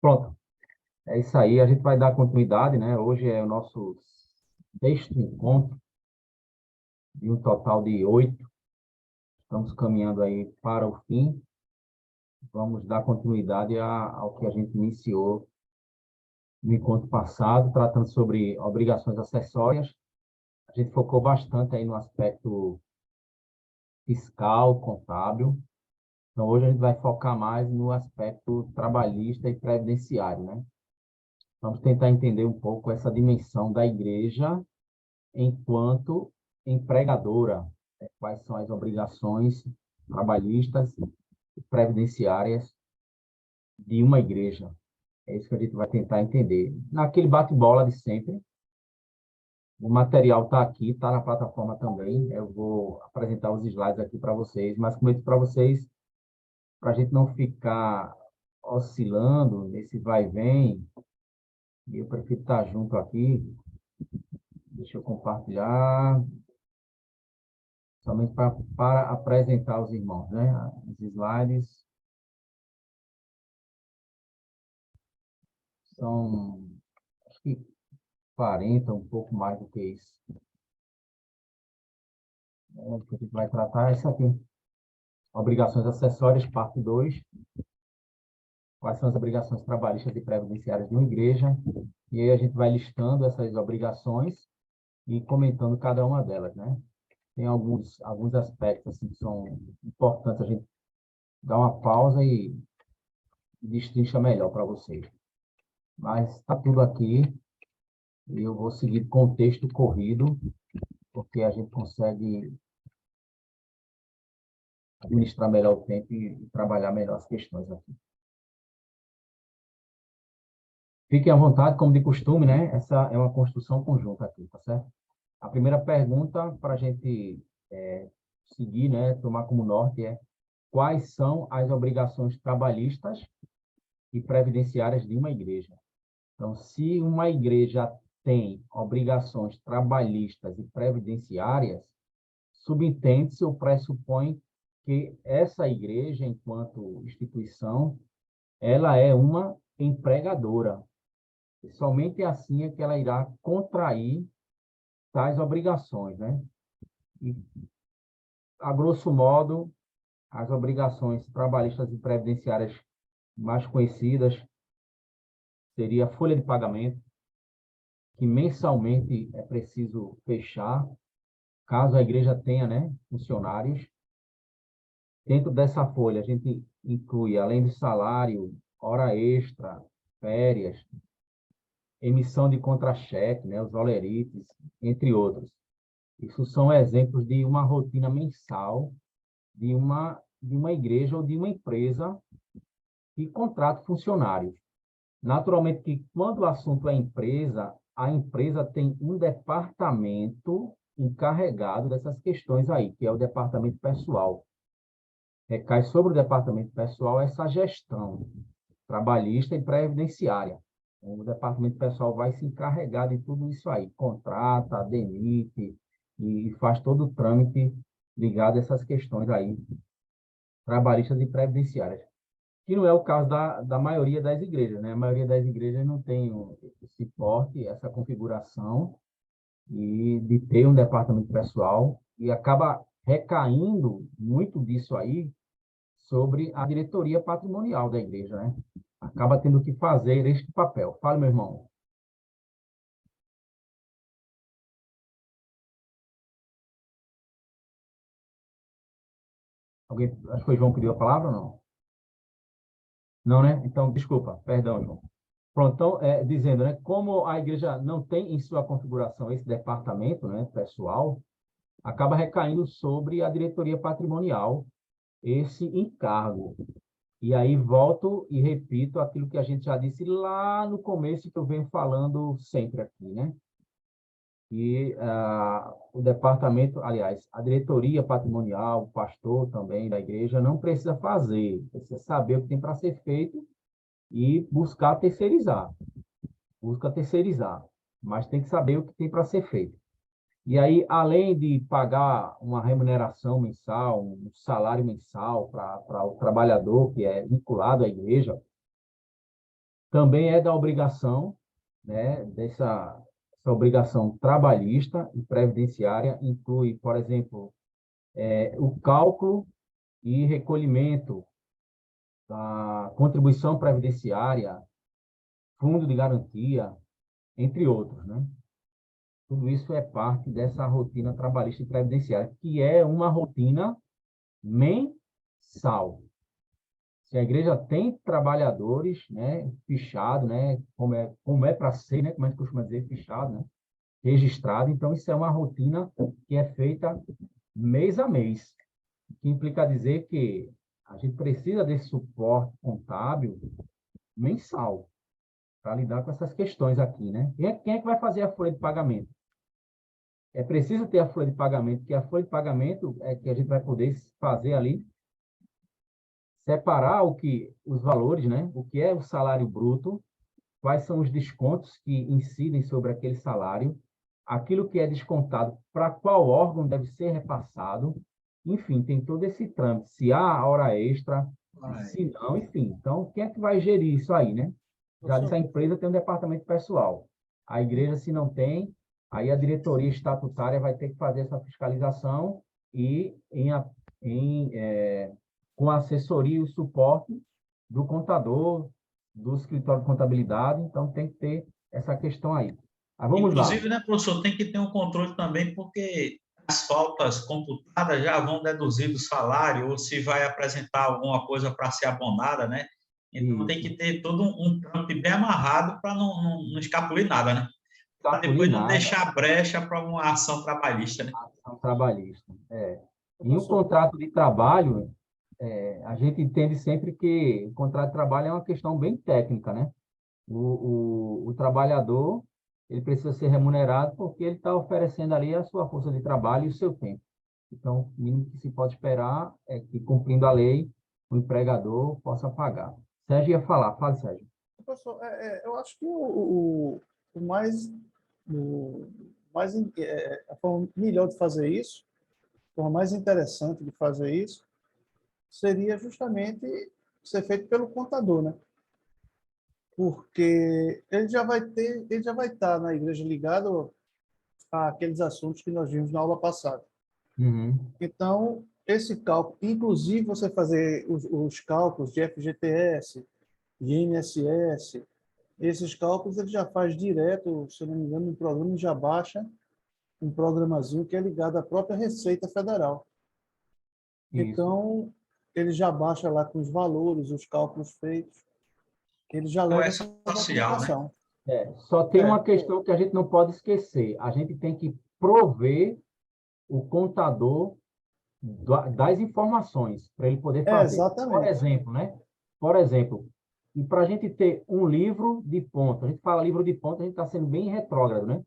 Pronto, é isso aí. A gente vai dar continuidade, né? Hoje é o nosso sexto encontro, de um total de 8. Estamos caminhando aí para o fim. Vamos dar continuidade ao que a gente iniciou no encontro passado, tratando sobre obrigações acessórias. A gente focou bastante aí no aspecto fiscal, contábil. Então, hoje a gente vai focar mais no aspecto trabalhista e previdenciário, né? Vamos tentar entender um pouco essa dimensão da igreja enquanto empregadora, quais são as obrigações trabalhistas e previdenciárias de uma igreja. É isso que a gente vai tentar entender. Naquele bate-bola de sempre, o material está aqui, está na plataforma também. Eu vou apresentar os slides aqui para vocês, mas como eu disse para vocês, para a gente não ficar oscilando nesse vai e vem, eu prefiro estar junto aqui. Deixa eu compartilhar, somente para apresentar os irmãos, né? Os slides são, acho que 40, um pouco mais do que isso. O que a gente vai tratar é isso aqui. Obrigações acessórias, parte 2. Quais são as obrigações trabalhistas e previdenciárias de uma igreja? E aí a gente vai listando essas obrigações e comentando cada uma delas, né? Tem alguns aspectos assim, que são importantes a gente dar uma pausa e destrincha melhor para vocês. Mas está tudo aqui e eu vou seguir com o texto corrido, porque a gente consegue administrar melhor o tempo e trabalhar melhor as questões aqui. Fiquem à vontade, como de costume, né? Essa é uma construção conjunta aqui, tá certo? A primeira pergunta para a gente seguir, né, tomar como norte é: quais são as obrigações trabalhistas e previdenciárias de uma igreja? Então, se uma igreja tem obrigações trabalhistas e previdenciárias, subentende-se ou pressupõe que essa igreja, enquanto instituição, ela é uma empregadora. E somente assim é que ela irá contrair tais obrigações, né? E, a grosso modo, as obrigações trabalhistas e previdenciárias mais conhecidas seria a folha de pagamento, que mensalmente é preciso fechar, caso a igreja tenha, né, funcionários. Dentro dessa folha, a gente inclui, além do salário, hora extra, férias, emissão de contra-cheque, né, os olerites, entre outros. Isso são exemplos de uma rotina mensal de uma igreja ou de uma empresa que contrata funcionários. Naturalmente que quando o assunto é empresa, a empresa tem um departamento encarregado dessas questões aí, que é o departamento pessoal. Recai sobre o departamento pessoal essa gestão trabalhista e previdenciária. O departamento pessoal vai se encarregar de tudo isso aí, contrata, demite e faz todo o trâmite ligado a essas questões aí, trabalhistas e previdenciárias. Que não é o caso da maioria das igrejas, né? A maioria das igrejas não tem esse porte, essa configuração e de ter um departamento pessoal e acaba recaindo muito disso aí sobre a diretoria patrimonial da igreja, né? Acaba tendo que fazer este papel. Fala, meu irmão. Alguém, acho que foi João que pediu a palavra ou não? Não, né? Então, desculpa, perdão, João. Pronto, então, dizendo, né, como a igreja não tem em sua configuração esse departamento, né, pessoal, acaba recaindo sobre a diretoria patrimonial esse encargo. E aí volto e repito aquilo que a gente já disse lá no começo, que eu venho falando sempre aqui, né? E o departamento, aliás, a diretoria patrimonial, o pastor também da igreja, não precisa fazer, precisa saber o que tem para ser feito e buscar terceirizar. Busca terceirizar, mas tem que saber o que tem para ser feito. E aí, além de pagar uma remuneração mensal, um salário mensal para o trabalhador que é vinculado à igreja, Também é da obrigação, né, essa obrigação trabalhista e previdenciária inclui, por exemplo, o cálculo e recolhimento da contribuição previdenciária, fundo de garantia, entre outros, né? Tudo isso é parte dessa rotina trabalhista e previdenciária, que é uma rotina mensal. Se a igreja tem trabalhadores, né, fichado, né, como é para ser, né, como a gente costuma dizer, fichado, né, registrado, então isso é uma rotina que é feita mês a mês, que implica dizer que a gente precisa desse suporte contábil mensal para lidar com essas questões aqui, né? Quem é que vai fazer a folha de pagamento? É preciso ter a folha de pagamento, que a folha de pagamento é que a gente vai poder fazer ali, separar os valores, né? O que é o salário bruto, quais são os descontos que incidem sobre aquele salário, aquilo que é descontado, para qual órgão deve ser repassado, enfim, tem todo esse trâmite, se há hora extra, se não, enfim. Então, quem é que vai gerir isso aí, né? Já disse, a empresa tem um departamento pessoal. A igreja, se não tem, aí a diretoria estatutária vai ter que fazer essa fiscalização e com a assessoria e o suporte do contador, do escritório de contabilidade, então tem que ter essa questão aí. Mas vamos lá. Inclusive, né, professor, tem que ter um controle também, porque as faltas computadas já vão deduzir do salário, ou se vai apresentar alguma coisa para ser abonada, né? Então, tem Isso. que ter todo um trâmite bem amarrado para não escapulir nada, né? Para Escapulir depois não nada, deixar brecha para uma ação trabalhista, né? ação trabalhista. E o contrato de trabalho, a gente entende sempre que o contrato de trabalho é uma questão bem técnica, né? O trabalhador, ele precisa ser remunerado porque ele está oferecendo ali a sua força de trabalho e o seu tempo. Então, o mínimo que se pode esperar é que, cumprindo a lei, o empregador possa pagar. Sérgio ia falar. Fale, Sérgio. Professor, eu acho que o mais, o mais a forma melhor de fazer isso, a forma mais interessante de fazer isso, seria justamente ser feito pelo contador, né? Porque ele já vai estar na igreja ligado àqueles assuntos que nós vimos na aula passada. Uhum. Então, esse cálculo, inclusive você fazer os cálculos de FGTS, de INSS, esses cálculos ele já faz direto, se eu não me engano, no programa já baixa um programazinho que é ligado à própria Receita Federal. Isso. Então, ele já baixa lá com os valores, os cálculos feitos, ele já Então, leva é essa social, né? documentação. Só tem uma questão que a gente não pode esquecer. A gente tem que prover o contador das informações para ele poder fazer. Exatamente. Por exemplo, né? Por exemplo, e para a gente ter um livro de ponto, a gente fala livro de ponto, a gente está sendo bem retrógrado, né?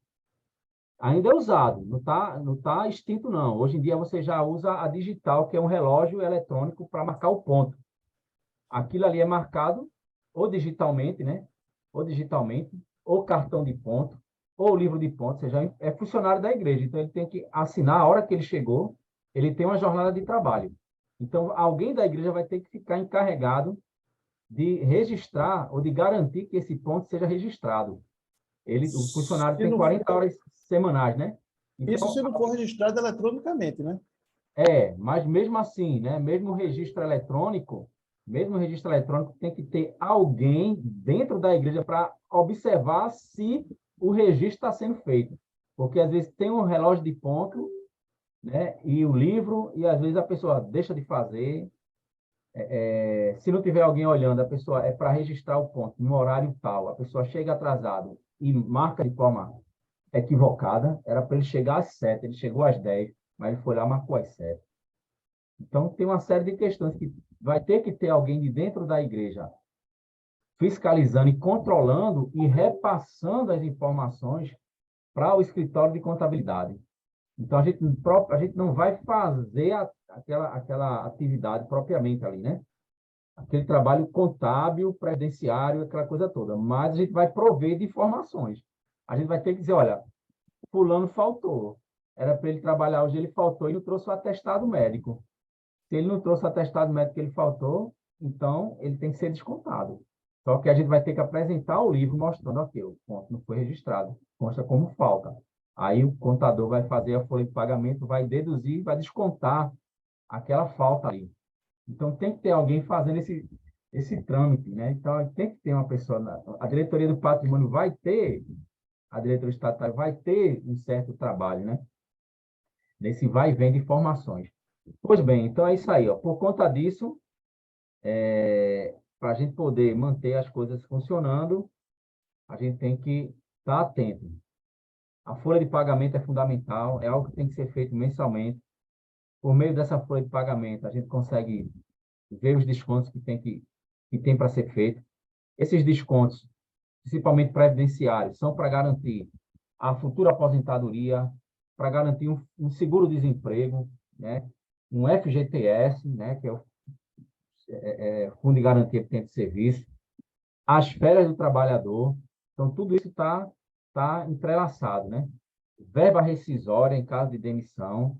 Ainda é usado, não tá extinto, não. Hoje em dia você já usa a digital, que é um relógio eletrônico para marcar o ponto. Aquilo ali é marcado ou digitalmente, né? Ou cartão de ponto, ou livro de ponto. Ou seja, é funcionário da igreja, então ele tem que assinar a hora que ele chegou, ele tem uma jornada de trabalho. Então, alguém da igreja vai ter que ficar encarregado de registrar ou de garantir que esse ponto seja registrado. O funcionário tem 40 horas semanais, né? Então, Isso se não for registrado eletronicamente, né? Mas mesmo assim, né? Mesmo o registro eletrônico tem que ter alguém dentro da igreja para observar se o registro está sendo feito. Porque às vezes tem um relógio de ponto, né? E o livro, e às vezes a pessoa deixa de fazer. Se não tiver alguém olhando, a pessoa é para registrar o ponto no horário tal, a pessoa chega atrasado e marca de forma equivocada, era para ele chegar às 7, ele chegou às 10, mas ele foi lá e marcou às 7. Então, tem uma série de questões que vai ter que ter alguém de dentro da igreja fiscalizando e controlando e repassando as informações para o escritório de contabilidade. Então, a gente não vai fazer aquela atividade propriamente ali, né? Aquele trabalho contábil, previdenciário, aquela coisa toda. Mas a gente vai prover de informações. A gente vai ter que dizer, olha, fulano faltou. Era para ele trabalhar hoje, ele faltou e não trouxe o atestado médico. Se ele não trouxe o atestado médico que ele faltou, então ele tem que ser descontado. Só que a gente vai ter que apresentar o livro mostrando, ok, o ponto não foi registrado, consta como falta. Aí o contador vai fazer a folha de pagamento, vai deduzir, vai descontar aquela falta ali. Então, tem que ter alguém fazendo esse trâmite, né? Então, tem que ter uma pessoa. A diretoria do patrimônio vai ter, a diretoria estatal vai ter um certo trabalho, né? Nesse vai e vem de informações. Pois bem, então é isso aí, ó. Por conta disso, para a gente poder manter as coisas funcionando, a gente tem que estar atento. A folha de pagamento é fundamental, é algo que tem que ser feito mensalmente. Por meio dessa folha de pagamento, a gente consegue ver os descontos que tem para ser feito. Esses descontos, principalmente previdenciários, são para garantir a futura aposentadoria, para garantir um seguro-desemprego, né? Um FGTS, né? Que é o Fundo de Garantia de Tempo de Serviço, as férias do trabalhador. Então, tudo isso tá entrelaçado, né? Verba rescisória em caso de demissão,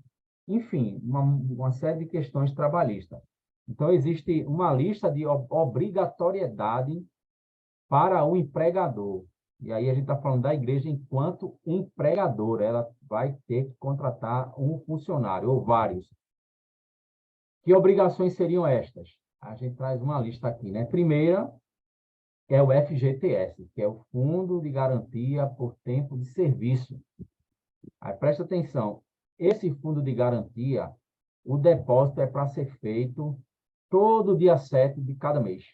enfim, uma série de questões trabalhistas. Então, existe uma lista de obrigatoriedade para o empregador. E aí a gente está falando da igreja enquanto empregadora. Ela vai ter que contratar um funcionário, ou vários. Que obrigações seriam estas? A gente traz uma lista aqui, né? Primeira é o FGTS, que é o Fundo de Garantia por Tempo de Serviço. Aí presta atenção, esse fundo de garantia, o depósito é para ser feito todo dia 7 de cada mês.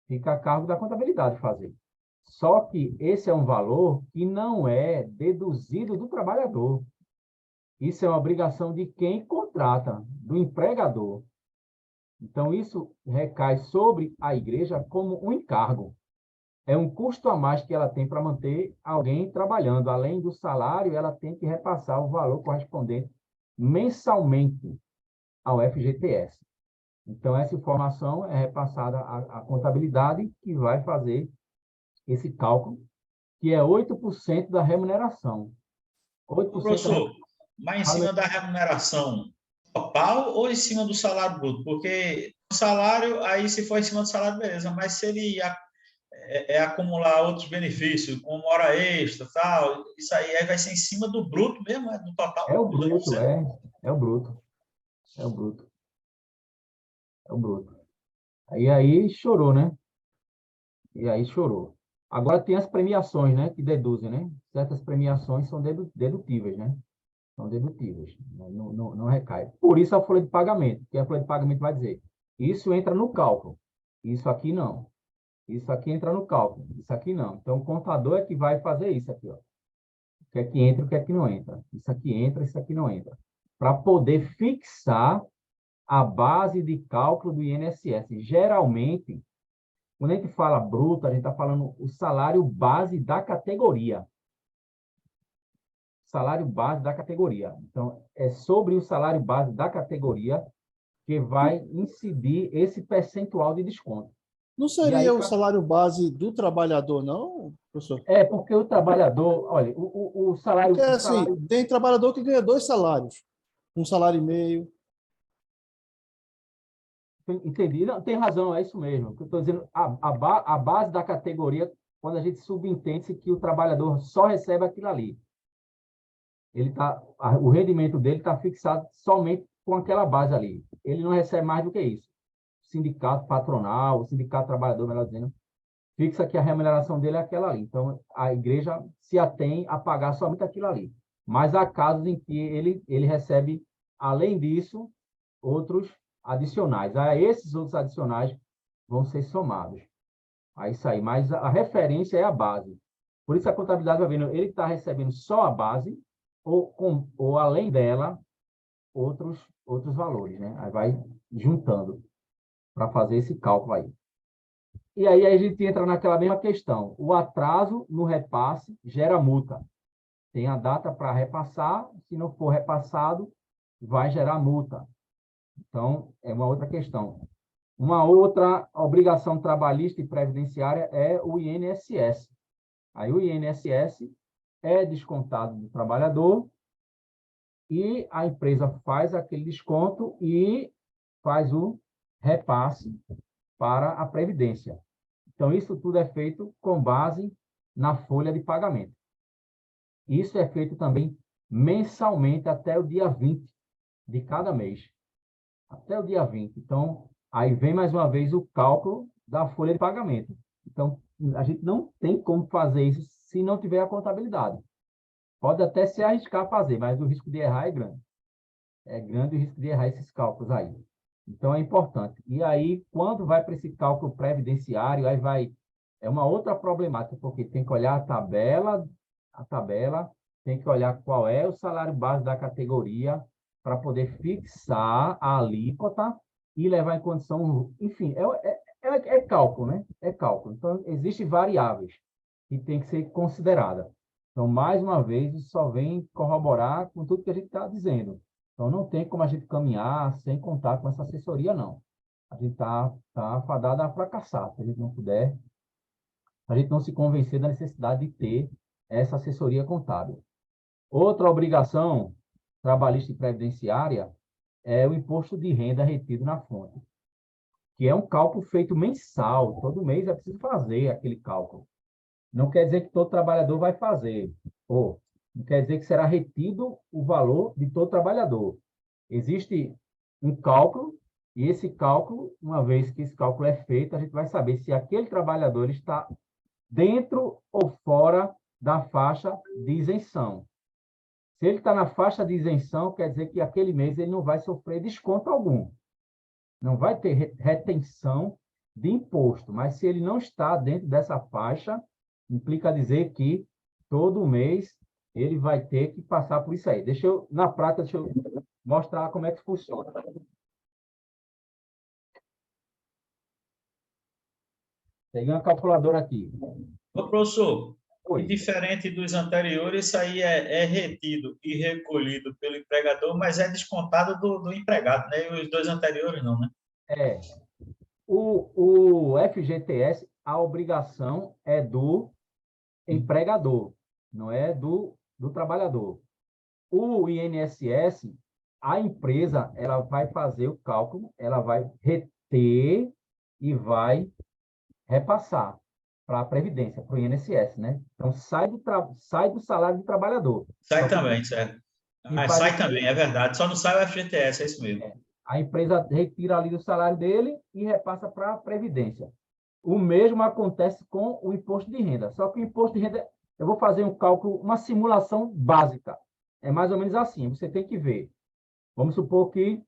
Fica a cargo da contabilidade fazer. Só que esse é um valor que não é deduzido do trabalhador. Isso é uma obrigação de quem contrata, do empregador. Então, isso recai sobre a igreja como um encargo. É um custo a mais que ela tem para manter alguém trabalhando. Além do salário, ela tem que repassar o valor correspondente mensalmente ao FGTS. Então, essa informação é repassada à contabilidade, que vai fazer esse cálculo, que é 8% da remuneração. 8% da Professor, mas em cima da remuneração total ou em cima do salário bruto? Porque o salário, aí se for em cima do salário, beleza, mas se ele acumular outros benefícios, como hora extra, tal, isso aí vai ser em cima do bruto mesmo, do total, É o dos bruto, 8%. é o bruto, é o bruto, é o bruto. Aí chorou, né? E aí chorou. Agora tem as premiações, né? Que deduzem, né? Certas premiações são dedutíveis, né? São dedutíveis, né? Não recai. Por isso a folha de pagamento, que a folha de pagamento vai dizer, isso entra no cálculo, isso aqui não. Isso aqui entra no cálculo, isso aqui não. Então, o contador é que vai fazer isso aqui, ó. O que é que entra, o que é que não entra. Isso aqui entra, isso aqui não entra. Para poder fixar a base de cálculo do INSS. Geralmente, quando a gente fala bruto, a gente está falando o salário base da categoria. Salário base da categoria. Então, é sobre o salário base da categoria que vai incidir esse percentual de desconto. Não E aí, seria o salário base do trabalhador, não, professor? porque o trabalhador, olha, o Porque, salário, assim, tem trabalhador que ganha 2 salários, 1,5 salário. entendi, não, tem razão, é isso mesmo. O que eu estou dizendo, a base da categoria, quando a gente subentende que o trabalhador só recebe aquilo ali. O rendimento dele está fixado somente com aquela base ali. Ele não recebe mais do que isso. Sindicato patronal, o sindicato trabalhador, melhor dizendo, fixa que a remuneração dele é aquela ali. Então, a igreja se atém a pagar somente aquilo ali. Mas há casos em que ele recebe, além disso, outros adicionais. A esses outros adicionais vão ser somados. A isso aí. Mas a referência é a base. Por isso a contabilidade vai vendo, ele está recebendo só a base ou além dela, outros valores, né? Aí vai juntando para fazer esse cálculo aí. E aí a gente entra naquela mesma questão. O atraso no repasse gera multa. Tem a data para repassar, se não for repassado, vai gerar multa. Então, é uma outra questão. Uma outra obrigação trabalhista e previdenciária é o INSS. Aí o INSS é descontado do trabalhador e a empresa faz aquele desconto e faz o repasse para a Previdência. Então, isso tudo é feito com base na folha de pagamento. Isso é feito também mensalmente até o dia 20 de cada mês. Até o dia 20. Então, aí vem mais uma vez o cálculo da folha de pagamento. Então, a gente não tem como fazer isso se não tiver a contabilidade. Pode até se arriscar a fazer, mas o risco de errar é grande. É grande o risco de errar esses cálculos aí. Então, é importante. E aí, quando vai para esse cálculo previdenciário, aí vai... É uma outra problemática, porque tem que olhar a tabela, tem que olhar qual é o salário base da categoria para poder fixar a alíquota e levar em condição... Enfim, é cálculo, né? É cálculo. Então, existem variáveis que tem que ser considerada. Então, mais uma vez, isso só vem corroborar com tudo que a gente está dizendo. Então, não tem como a gente caminhar sem contar com essa assessoria, não. A gente está fadado a fracassar, se a gente não puder, a gente não se convencer da necessidade de ter essa assessoria contábil. Outra obrigação trabalhista e previdenciária é o imposto de renda retido na fonte, que é um cálculo feito mensal. Todo mês é preciso fazer aquele cálculo. Não quer dizer que todo trabalhador vai fazer, ou não quer dizer que será retido o valor de todo trabalhador. Existe um cálculo, e esse cálculo, uma vez que esse cálculo é feito, a gente vai saber se aquele trabalhador está dentro ou fora da faixa de isenção. Se ele está na faixa de isenção, quer dizer que aquele mês ele não vai sofrer desconto algum. Não vai ter retenção de imposto. Mas se ele não está dentro dessa faixa, implica dizer que todo mês ele vai ter que passar por isso aí. Na prática, deixa eu mostrar como é que funciona. Peguei uma calculadora aqui. Ô, professor, Oi. e diferente dos anteriores, isso aí é retido e recolhido pelo empregador, mas é descontado do empregado, né? E os dois anteriores não, né? O FGTS, a obrigação é do empregador, não é do trabalhador. O INSS, a empresa, ela vai fazer o cálculo, ela vai reter e vai repassar para a Previdência, para o INSS, né? Então, sai do salário do trabalhador. Sai também, certo. Sai também, é verdade. Só não sai o FGTS, é isso mesmo. A empresa retira ali do salário dele e repassa para a Previdência. O mesmo acontece com o imposto de renda. Só que o imposto de renda, eu vou fazer um cálculo, uma simulação básica. É mais ou menos assim, você tem que ver. Vamos supor que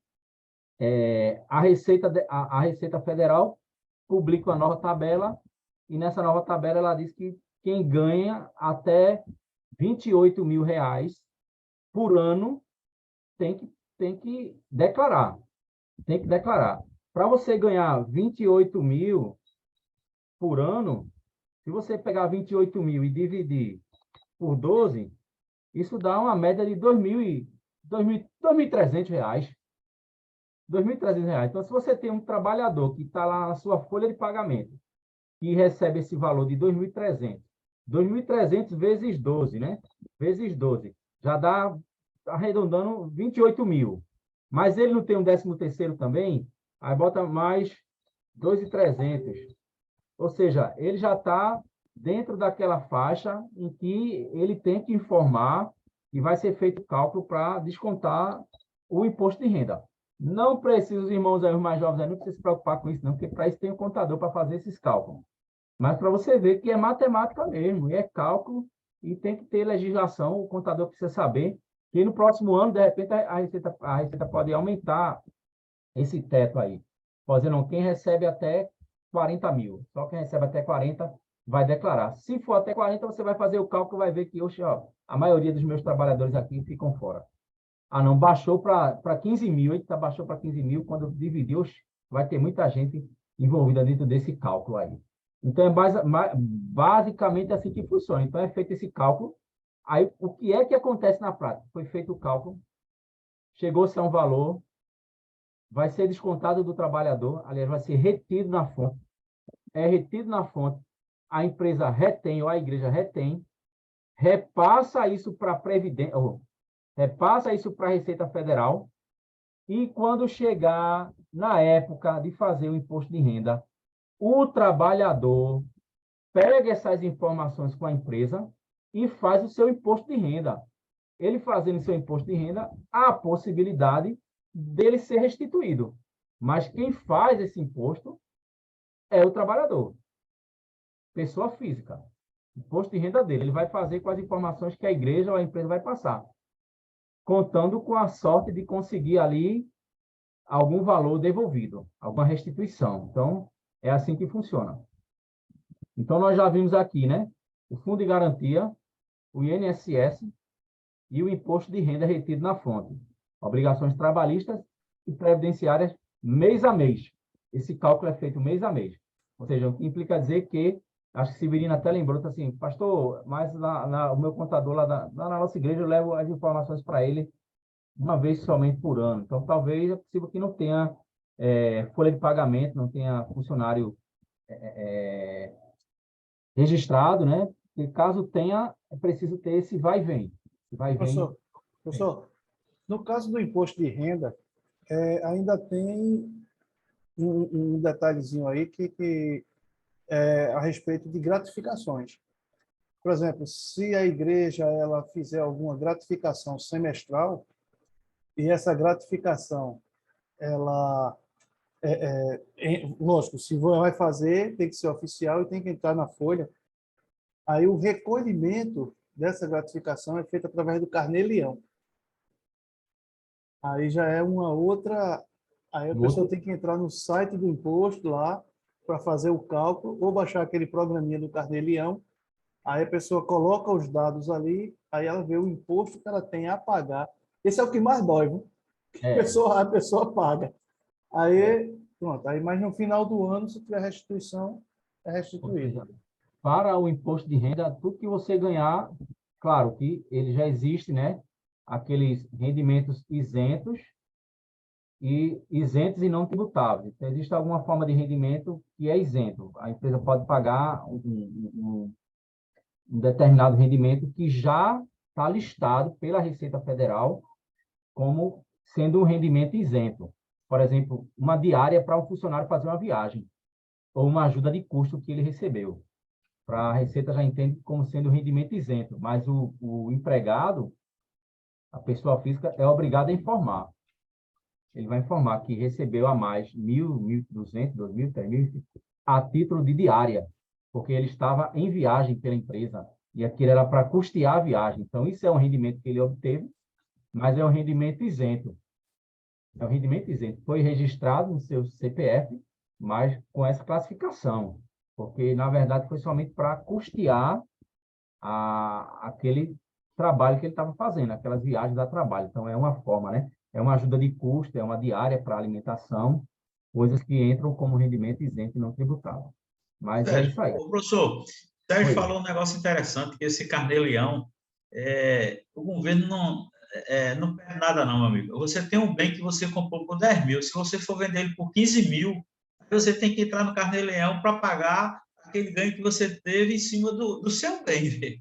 a Receita Federal publica uma nova tabela e nessa nova tabela ela diz que quem ganha até R$28 mil por ano tem que declarar. Tem que declarar. Para você ganhar 28 mil por ano, se você pegar 28 mil e dividir por 12, isso dá uma média de R$2.300. R$2.300. Então, se você tem um trabalhador que está lá na sua folha de pagamento e recebe esse valor de 2.300, 2.300 vezes 12, né? Vezes 12, já dá, arredondando, 28 mil. Mas ele não tem um 13º também, aí bota mais 2.300. Ou seja, ele já está dentro daquela faixa em que ele tem que informar e vai ser feito o cálculo para descontar o imposto de renda. Não precisa, os irmãos aí, os mais jovens aí, não precisa se preocupar com isso, não, porque para isso tem um contador para fazer esses cálculos. Mas para você ver que é matemática mesmo, e é cálculo, e tem que ter legislação, o contador precisa saber que no próximo ano, de repente, a Receita pode aumentar esse teto aí. Pode dizer, não, quem recebe até 40 mil, só quem recebe até 40 vai declarar. Se for até 40, você vai fazer o cálculo, vai ver que oxe, ó, a maioria dos meus trabalhadores aqui ficam fora. Ah, não, baixou para 15 mil, eita, baixou para 15 mil, quando dividiu, vai ter muita gente envolvida dentro desse cálculo aí. Então, é basicamente assim que funciona. Então, é feito esse cálculo. Aí, o que é que acontece na prática? Foi feito o cálculo, chegou-se a um valor, vai ser descontado do trabalhador, aliás, vai ser retido na fonte. É retido na fonte, a empresa retém, ou a igreja retém, repassa isso para a Previdência, repassa isso para a Receita Federal, e quando chegar na época de fazer o imposto de renda, o trabalhador pega essas informações com a empresa e faz o seu imposto de renda. Ele fazendo seu imposto de renda, há a possibilidade dele ser restituído. Mas quem faz esse imposto é o trabalhador, pessoa física. Imposto de renda dele. Ele vai fazer com as informações que a igreja ou a empresa vai passar, contando com a sorte de conseguir ali algum valor devolvido, alguma restituição. Então, é assim que funciona. Então, nós já vimos aqui, né? O Fundo de Garantia, o INSS e o Imposto de Renda retido na fonte. Obrigações trabalhistas e previdenciárias mês a mês. Esse cálculo é feito mês a mês. Ou seja, o que implica dizer que, acho que Severino até lembrou, tá assim, pastor, mas o meu contador lá na nossa igreja, eu levo as informações para ele uma vez somente por ano. Então, talvez é possível que não tenha folha de pagamento, não tenha funcionário registrado, né? E caso tenha, é preciso ter esse vai e vem. Esse vai e vem. Professor, no caso do imposto de renda, ainda tem um detalhezinho aí que é a respeito de gratificações. Por exemplo, se a igreja ela fizer alguma gratificação semestral e essa gratificação, ela lógico, se vai fazer, tem que ser oficial e tem que entrar na folha. Aí o recolhimento dessa gratificação é feito através do carnê-leão. Aí já é uma outra... Aí a pessoa tem que entrar no site do imposto lá para fazer o cálculo ou baixar aquele programinha do carnê-leão. Aí a pessoa coloca os dados ali, aí ela vê o imposto que ela tem a pagar. Esse é o que mais dói, viu? A pessoa paga. Aí, pronto. Aí, mas no final do ano, se tiver restituição, é restituída. Para o imposto de renda, tudo que você ganhar, claro que ele já existe, né? Aqueles rendimentos isentos e não tributáveis. Então, existe alguma forma de rendimento que é isento. A empresa pode pagar um determinado rendimento que já está listado pela Receita Federal como sendo um rendimento isento. Por exemplo, uma diária para um funcionário fazer uma viagem, ou uma ajuda de custo que ele recebeu. A Receita já entende como sendo um rendimento isento, mas o empregado, a pessoa física, é obrigado a informar. Ele vai informar que recebeu a mais 1.000, 1.200, 2.000, 3.000, a título de diária, porque ele estava em viagem pela empresa e aquilo era para custear a viagem. Então, isso é um rendimento que ele obteve, mas é um rendimento isento. É um rendimento isento. Foi registrado no seu CPF, mas com essa classificação, porque, na verdade, foi somente para custear aquele trabalho que ele estava fazendo, aquelas viagens a trabalho. Então, é uma forma, né? É uma ajuda de custo, é uma diária para alimentação, coisas que entram como rendimento isento e não tributável. Mas é isso aí. Ô, professor, Sérgio falou um negócio interessante, que esse carnê-leão, o governo não perde nada não, meu amigo. Você tem um bem que você comprou por 10 mil, se você for vender ele por 15 mil, você tem que entrar no carnê-leão para pagar aquele ganho que você teve em cima do seu bem.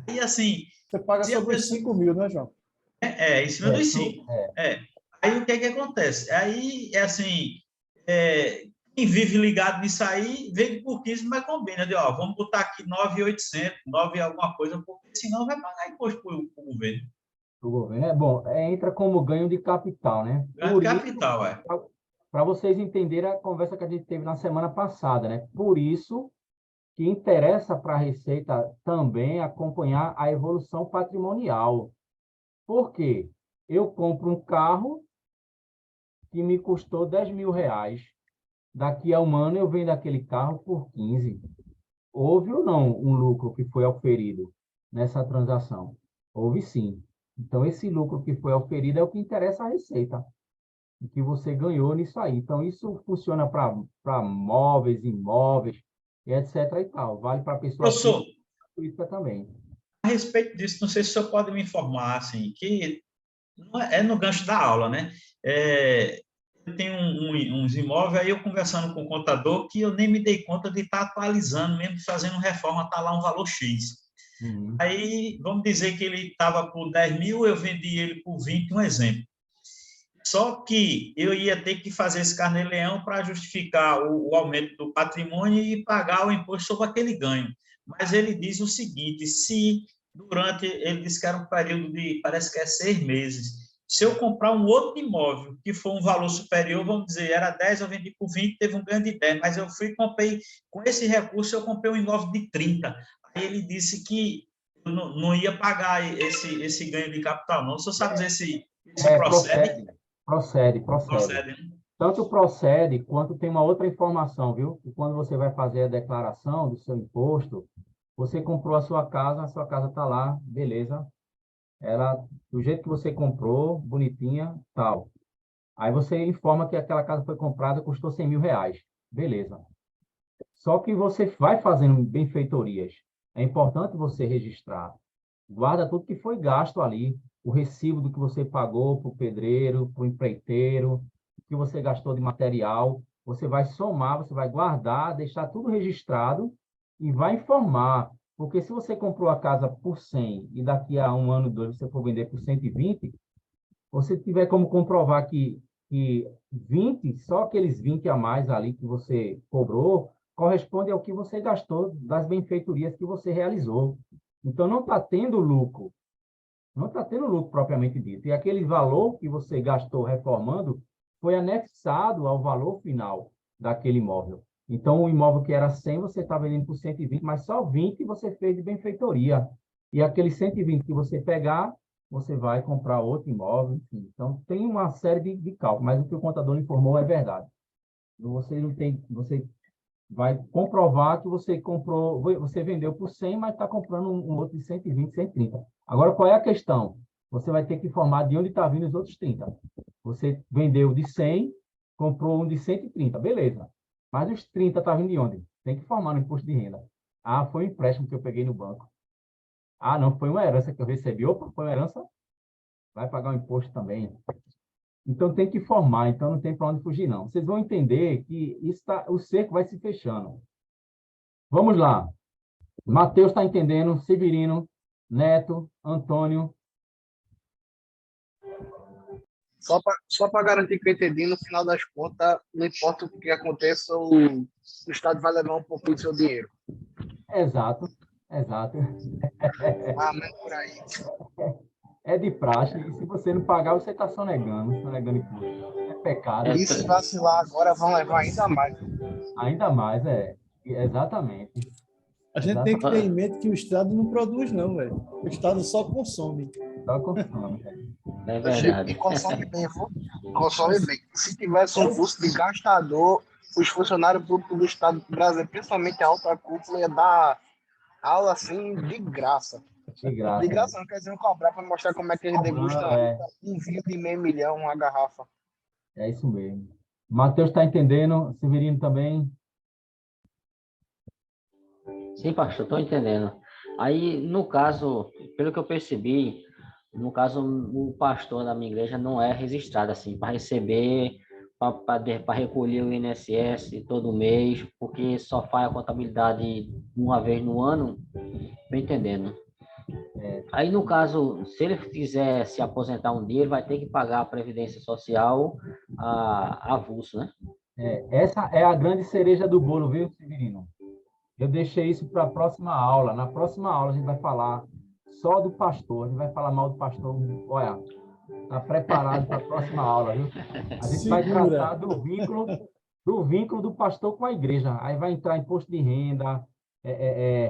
E assim... Você paga sobre os 5 mil, né, João? Em cima dos 5. Aí o que acontece? Aí, assim, quem vive ligado nisso aí, vende por 15, mas combina, vamos botar aqui 9.800, 9 alguma coisa, porque senão vai pagar imposto para o governo. O governo, bom, entra como ganho de capital, né? Ganho de capital, Para vocês entenderem a conversa que a gente teve na semana passada, né? Por isso que interessa para a Receita também acompanhar a evolução patrimonial. Por quê? Eu compro um carro que me custou 10 mil reais. Daqui a um ano eu vendo aquele carro por 15. Houve ou não um lucro que foi auferido nessa transação? Houve sim. Então, esse lucro que foi auferido é o que interessa à Receita. O que você ganhou nisso aí. Então, isso funciona para móveis, imóveis, etc. e tal. Vale para a pessoa física também. A respeito disso, não sei se o senhor pode me informar, assim, que não é no gancho da aula, né? Eu tenho uns imóveis, aí eu conversando com o contador, que eu nem me dei conta de estar atualizando, mesmo fazendo reforma, está lá um valor X. Aí, vamos dizer que ele estava por 10 mil, eu vendi ele por 20, um exemplo. Só que eu ia ter que fazer esse carnê-leão para justificar o aumento do patrimônio e pagar o imposto sobre aquele ganho. Mas ele diz o seguinte, ele disse que era um período de, parece que é 6 meses, se eu comprar um outro imóvel que for um valor superior, vamos dizer, era 10, eu vendi por 20, teve um ganho de 10, mas eu fui e comprei, com esse recurso, eu comprei um imóvel de 30. Aí ele disse que eu não ia pagar esse ganho de capital, não. O senhor sabe dizer se procede? Procede. Procede, né? Tanto procede, quanto tem uma outra informação, viu? Que quando você vai fazer a declaração do seu imposto, você comprou a sua casa está lá, beleza. Ela, do jeito que você comprou, bonitinha, tal. Aí você informa que aquela casa foi comprada, custou 100 mil reais. Beleza. Só que você vai fazendo benfeitorias. É importante você registrar. Guarda tudo que foi gasto ali, o recibo do que você pagou para o pedreiro, para o empreiteiro, o que você gastou de material. Você vai somar, você vai guardar, deixar tudo registrado e vai informar. Porque se você comprou a casa por 100 e daqui a um ano, dois, você for vender por 120, você tiver como comprovar que 20, só aqueles 20 a mais ali que você cobrou, corresponde ao que você gastou das benfeitorias que você realizou. Então, não está tendo lucro. Não está tendo lucro propriamente dito. E aquele valor que você gastou reformando foi anexado ao valor final daquele imóvel. Então, o imóvel que era 100, você está vendendo por 120, mas só 20 você fez de benfeitoria. E aquele 120 que você pegar, você vai comprar outro imóvel, enfim. Então, tem uma série de cálculos, mas o que o contador informou é verdade. Você não tem, você vai comprovar que você comprou, você vendeu por 100, mas está comprando um outro de 120, 130. Agora, qual é a questão? Você vai ter que informar de onde está vindo os outros 30. Você vendeu de 100, comprou um de 130, beleza. Mas os 30 está vindo de onde? Tem que informar no imposto de renda. Ah, foi um empréstimo que eu peguei no banco. Ah, não, foi uma herança que eu recebi. Opa, foi uma herança? Vai pagar o imposto também. Então, tem que informar, então não tem para onde fugir, não. Vocês vão entender que o cerco vai se fechando. Vamos lá. Matheus está entendendo, Severino, Neto, Antônio. Só para garantir que eu entendi, no final das contas, não importa o que aconteça, o Estado vai levar um pouquinho do seu dinheiro. Exato. Ah, mas por aí. É de praxe, e se você não pagar, você está sonegando imposto. É pecado. E se vacilar agora, vão levar ainda mais. Ainda mais, exatamente. A gente tem que ter em mente que o Estado não produz, não, velho. O Estado só consome. Só consome, velho. É verdade. E consome bem, viu? Consome bem. Se tivesse um custo de gastador, os funcionários públicos do Estado brasileiro, principalmente a alta cúpula, ia dar aula assim de graça. De graça. De graça não quer dizer cobrar para mostrar como é que eles degustam um vinho de $500 mil, uma garrafa. É isso mesmo. Matheus está entendendo, Severino também. Sim, pastor, estou entendendo. Aí, no caso, pelo que eu percebi, no caso, o pastor da minha igreja não é registrado assim, para receber, para recolher o INSS todo mês, porque só faz a contabilidade uma vez no ano, estou entendendo. Aí, no caso, se ele quiser se aposentar um dia, ele vai ter que pagar a Previdência Social avulso, né? Essa é a grande cereja do bolo, viu, Severino? Eu deixei isso para a próxima aula. Na próxima aula, a gente vai falar só do pastor. A gente vai falar mal do pastor. Olha, está preparado para a próxima aula, viu? A gente vai tratar do vínculo do pastor com a igreja. Aí vai entrar imposto de renda,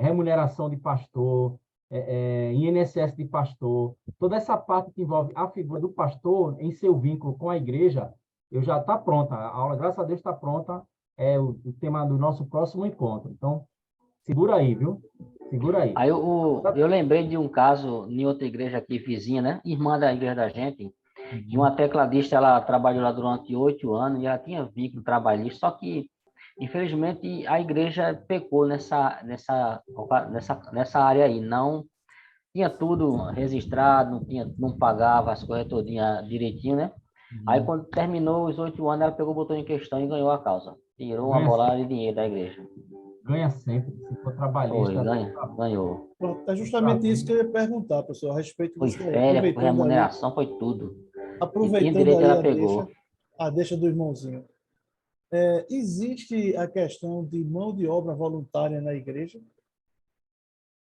remuneração de pastor, INSS de pastor. Toda essa parte que envolve a figura do pastor em seu vínculo com a igreja, já está pronta. A aula, graças a Deus, está pronta. É o tema do nosso próximo encontro. Então, segura aí, viu? Segura aí. Aí eu lembrei de um caso em outra igreja aqui vizinha, né? Irmã da igreja da gente, de uma tecladista, ela trabalhou lá durante 8 anos e ela tinha vínculo trabalhista, só que, infelizmente, a igreja pecou nessa área aí. Não tinha tudo registrado, não pagava as coisas todinhas direitinho, né? Aí, quando terminou os 8 anos, ela pegou o botão em questão e ganhou a causa. Tirou uma bolada de dinheiro da igreja. Ganha sempre, se for trabalhista. Ganhou. Pronto, é justamente isso que eu ia perguntar, professor, a respeito foi disso. Férias, foi remuneração, foi tudo. Aproveitando direito aí ela pegou. a deixa do irmãozinho. Existe a questão de mão de obra voluntária na igreja?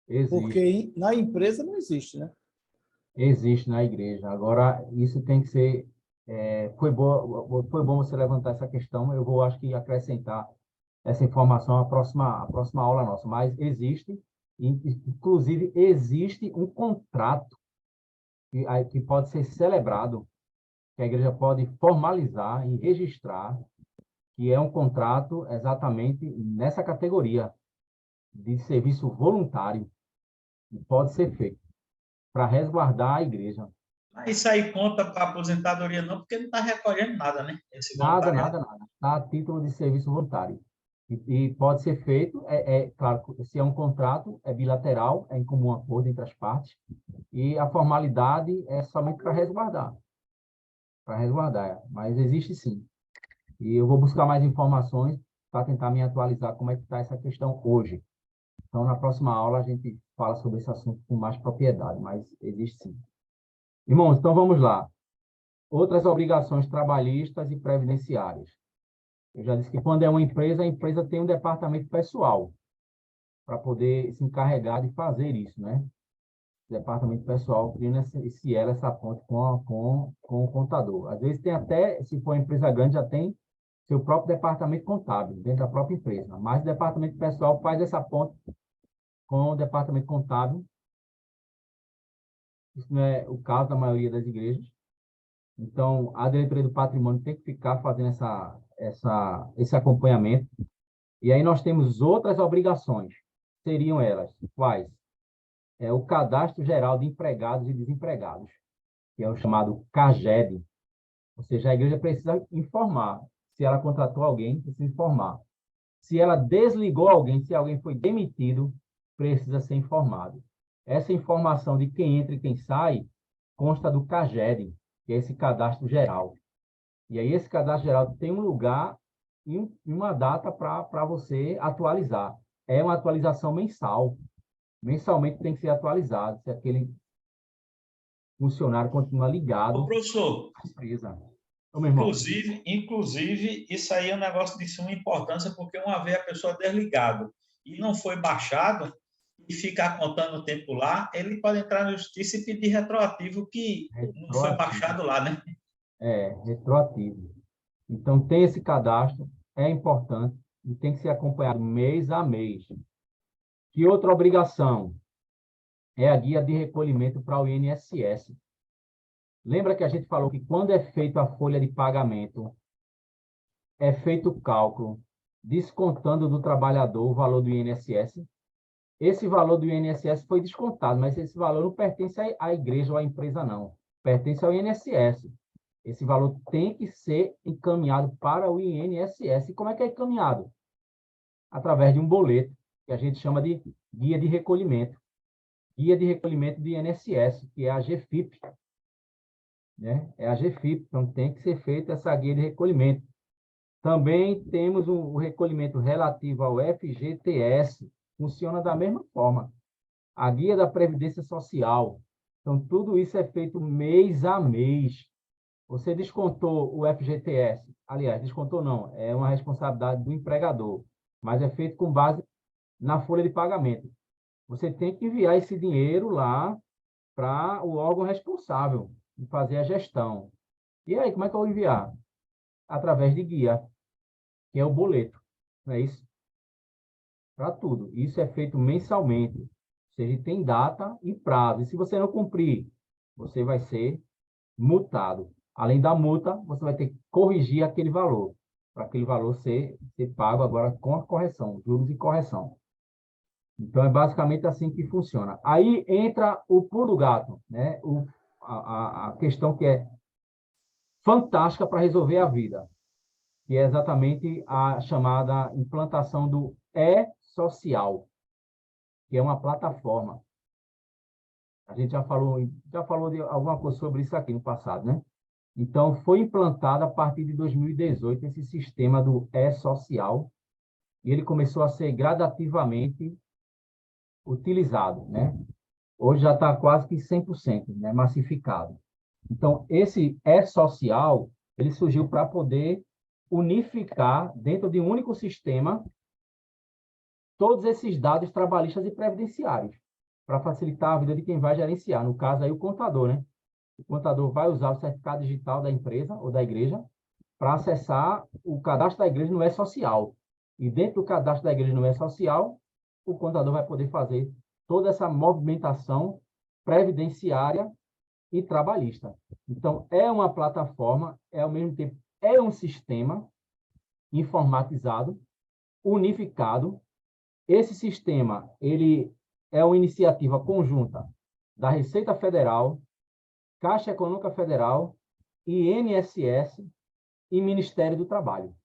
Existe. Porque na empresa não existe, né? Existe na igreja. Agora, isso tem que ser... foi bom você levantar essa questão. Eu vou, acho que, acrescentar essa informação à próxima aula nossa. Mas existe, inclusive, existe um contrato que pode ser celebrado, que a igreja pode formalizar e registrar, que é um contrato exatamente nessa categoria de serviço voluntário, que pode ser feito para resguardar a igreja. Mas isso aí conta para aposentadoria não, porque não está recolhendo nada, né? Esse Nada, voluntariado. nada, nada. Está a título de serviço voluntário. E pode ser feito, claro, se é um contrato, é bilateral, é em comum acordo entre as partes, e a formalidade é somente para resguardar, mas existe sim. E eu vou buscar mais informações para tentar me atualizar como é que está essa questão hoje. Então, na próxima aula, a gente fala sobre esse assunto com mais propriedade, mas existe sim. Irmãos, então vamos lá. Outras obrigações trabalhistas e previdenciárias. Eu já disse que quando é uma empresa, a empresa tem um departamento pessoal para poder se encarregar de fazer isso, né? O departamento pessoal criando essa ponte com o contador. Às vezes tem até, se for uma empresa grande, já tem seu próprio departamento contábil, dentro da própria empresa. Mas o departamento pessoal faz essa ponte com o departamento contábil. Isso não é o caso da maioria das igrejas. Então, a diretoria do patrimônio tem que ficar fazendo esse acompanhamento. E aí nós temos outras obrigações. Seriam elas, quais? O Cadastro Geral de Empregados e Desempregados, que é o chamado CAGED. Ou seja, a igreja precisa informar. Se ela contratou alguém, precisa informar. Se ela desligou alguém, se alguém foi demitido, precisa ser informado. Essa informação de quem entra e quem sai consta do CAGED, que é esse cadastro geral. E aí esse cadastro geral tem um lugar e uma data para você atualizar. É uma atualização mensal. Mensalmente tem que ser atualizado, se aquele funcionário continua ligado Ô, professor, à empresa. Ô, meu irmão. inclusive, isso aí é um negócio de suma importância, porque uma vez a pessoa desligado e não foi baixado, e ficar contando o tempo lá, ele pode entrar na justiça e pedir retroativo que não foi baixado lá, né? Retroativo. Então, tem esse cadastro, é importante e tem que ser acompanhado mês a mês. Que outra obrigação? É a guia de recolhimento para o INSS. Lembra que a gente falou que quando é feita a folha de pagamento, é feito o cálculo, descontando do trabalhador o valor do INSS? Esse valor do INSS foi descontado, mas esse valor não pertence à igreja ou à empresa, não. Pertence ao INSS. Esse valor tem que ser encaminhado para o INSS. E como é que é encaminhado? Através de um boleto, que a gente chama de guia de recolhimento. Guia de recolhimento do INSS, que é a GFIP. Né? É a GFIP, então tem que ser feita essa guia de recolhimento. Também temos o recolhimento relativo ao FGTS, funciona da mesma forma. A guia da Previdência Social. Então, tudo isso é feito mês a mês. Você descontou o FGTS. Aliás, descontou não, é uma responsabilidade do empregador, mas é feito com base na folha de pagamento. Você tem que enviar esse dinheiro lá para o órgão responsável de fazer a gestão. E aí, como é que eu vou enviar? Através de guia, que é o boleto. Não é isso? Para tudo. Isso é feito mensalmente. Ou seja, tem data e prazo. E se você não cumprir, você vai ser multado. Além da multa, você vai ter que corrigir aquele valor, para aquele valor ser pago agora com a correção, juros e correção. Então, é basicamente assim que funciona. Aí entra o pulo do gato, né? A questão que é fantástica para resolver a vida, que é exatamente a chamada implantação do E-Social, que é uma plataforma. A gente já falou de alguma coisa sobre isso aqui no passado, né? Então, foi implantado a partir de 2018 esse sistema do E-Social, e ele começou a ser gradativamente utilizado, né? Hoje já está quase que 100%, né? Massificado. Então, esse E-Social, ele surgiu para poder unificar dentro de um único sistema todos esses dados trabalhistas e previdenciários, para facilitar a vida de quem vai gerenciar. No caso, aí, o contador, né? O contador vai usar o certificado digital da empresa ou da igreja para acessar o cadastro da igreja no E-Social. E dentro do cadastro da igreja no E-Social, o contador vai poder fazer toda essa movimentação previdenciária e trabalhista. Então, é uma plataforma, ao mesmo tempo, é um sistema informatizado, unificado. Esse sistema, ele é uma iniciativa conjunta da Receita Federal, Caixa Econômica Federal, INSS e Ministério do Trabalho.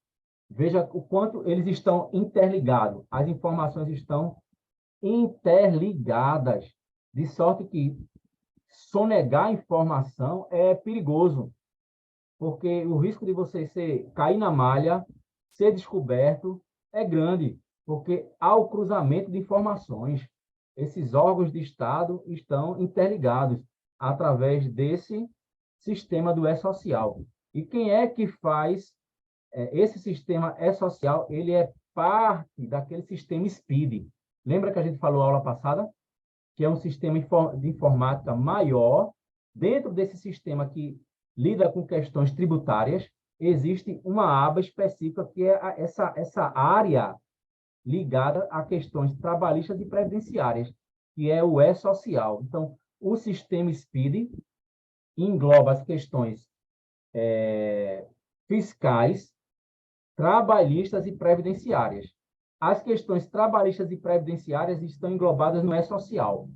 Veja o quanto eles estão interligados, as informações estão interligadas, de sorte que sonegar a informação é perigoso, porque o risco de você cair na malha, ser descoberto, é grande, porque há o cruzamento de informações. Esses órgãos de Estado estão interligados através desse sistema do E-Social. E quem é que faz esse sistema E-Social? Ele é parte daquele sistema SPID. Lembra que a gente falou na aula passada? Que é um sistema de informática maior. Dentro desse sistema que lida com questões tributárias, existe uma aba específica que é essa área ligada a questões trabalhistas e previdenciárias, que é o E-Social. Então, o sistema SPID engloba as questões fiscais, trabalhistas e previdenciárias. As questões trabalhistas e previdenciárias estão englobadas no E-Social,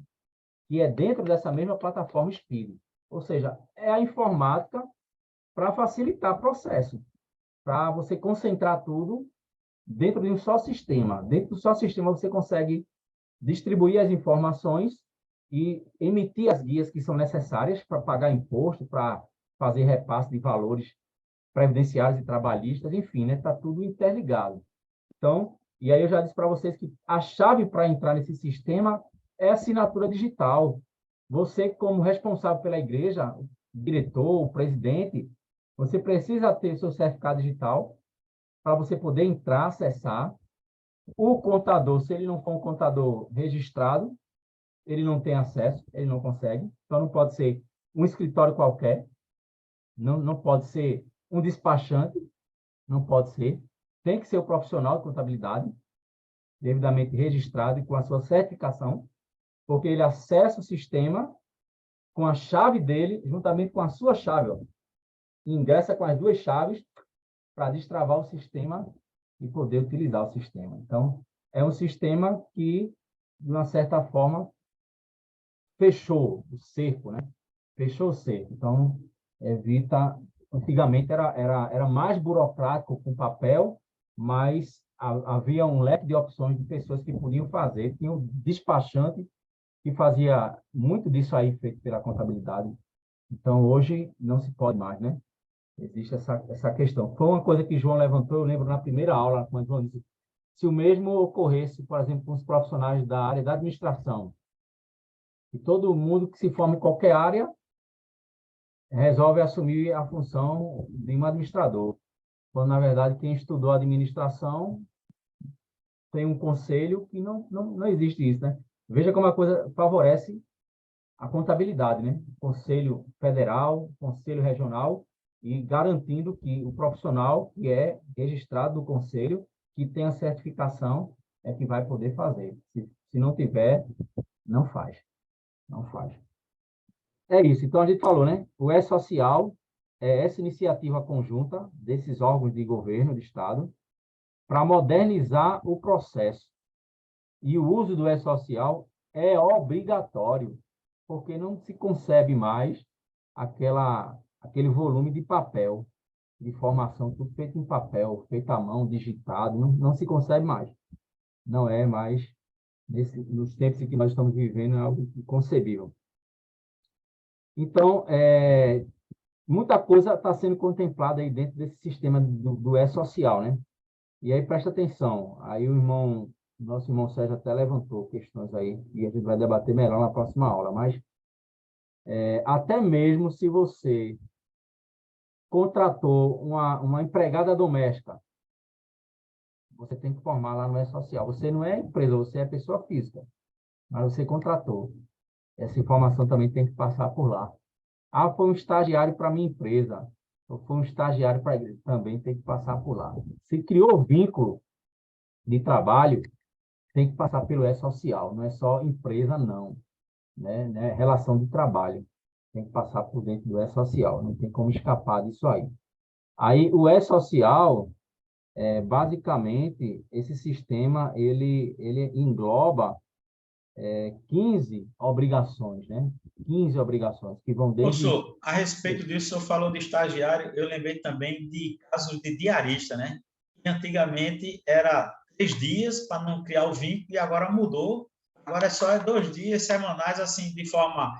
que é dentro dessa mesma plataforma SPID. Ou seja, é a informática para facilitar o processo, para você concentrar tudo dentro de um só sistema. Dentro do só sistema, você consegue distribuir as informações e emitir as guias que são necessárias para pagar imposto, para fazer repasse de valores previdenciários e trabalhistas, enfim, né? Está tudo interligado. Então, e aí eu já disse para vocês que a chave para entrar nesse sistema é a assinatura digital. Você, como responsável pela igreja, o diretor, o presidente, você precisa ter seu certificado digital para você poder entrar, acessar. O contador, se ele não for um contador registrado, ele não tem acesso, ele não consegue. Então, não pode ser um escritório qualquer, não pode ser um despachante, não pode ser. Tem que ser o profissional de contabilidade, devidamente registrado e com a sua certificação, porque ele acessa o sistema com a chave dele, juntamente com a sua chave. Ó. Ingressa com as duas chaves para destravar o sistema e poder utilizar o sistema. Então, é um sistema que, de uma certa forma, fechou o cerco, né? Fechou o cerco. Então, evita... Antigamente era mais burocrático com papel, mas havia um leque de opções de pessoas que podiam fazer. Tinha um despachante que fazia muito disso aí feito pela contabilidade. Então, hoje, não se pode mais, né? Existe essa questão. Foi uma coisa que João levantou, eu lembro na primeira aula, quando João disse, se o mesmo ocorresse, por exemplo, com os profissionais da área da administração, e todo mundo que se forma em qualquer área resolve assumir a função de um administrador, quando, na verdade, quem estudou administração tem um conselho que não existe isso, né? Veja como a coisa favorece a contabilidade, né? Conselho federal, conselho regional, e garantindo que o profissional que é registrado no conselho, que tem a certificação, é que vai poder fazer. Se não tiver, não faz. Não faz. É isso. Então, a gente falou, né? O E-Social é essa iniciativa conjunta desses órgãos de governo, de Estado, para modernizar o processo. E o uso do E-Social é obrigatório, porque não se concebe mais aquele volume de papel, de informação, tudo feito em papel, feito à mão, digitado, não se concebe mais. Não é mais, nos tempos em que nós estamos vivendo, é algo inconcebível. Então, muita coisa está sendo contemplada aí dentro desse sistema do E-Social, né? E aí, presta atenção, aí nosso irmão Sérgio até levantou questões aí, e a gente vai debater melhor na próxima aula, mas Até mesmo se você contratou uma empregada doméstica, você tem que informar lá no E-Social. Você não é empresa, você é pessoa física, mas você contratou. Essa informação também tem que passar por lá. Ah, foi um estagiário para minha empresa, ou foi um estagiário para a igreja, também tem que passar por lá. Se criou vínculo de trabalho, tem que passar pelo E-Social, não é só empresa, não. Né? Relação de trabalho, tem que passar por dentro do E-Social, não tem como escapar disso aí. Aí, o E-Social, basicamente, esse sistema, ele engloba 15 obrigações, né? 15 obrigações, que vão desde... Professor, a respeito disso, o senhor falou de estagiário, eu lembrei também de casos de diarista, né? Que antigamente era 3 dias para não criar o vínculo e agora mudou. Agora é só 2 dias semanais, assim, de forma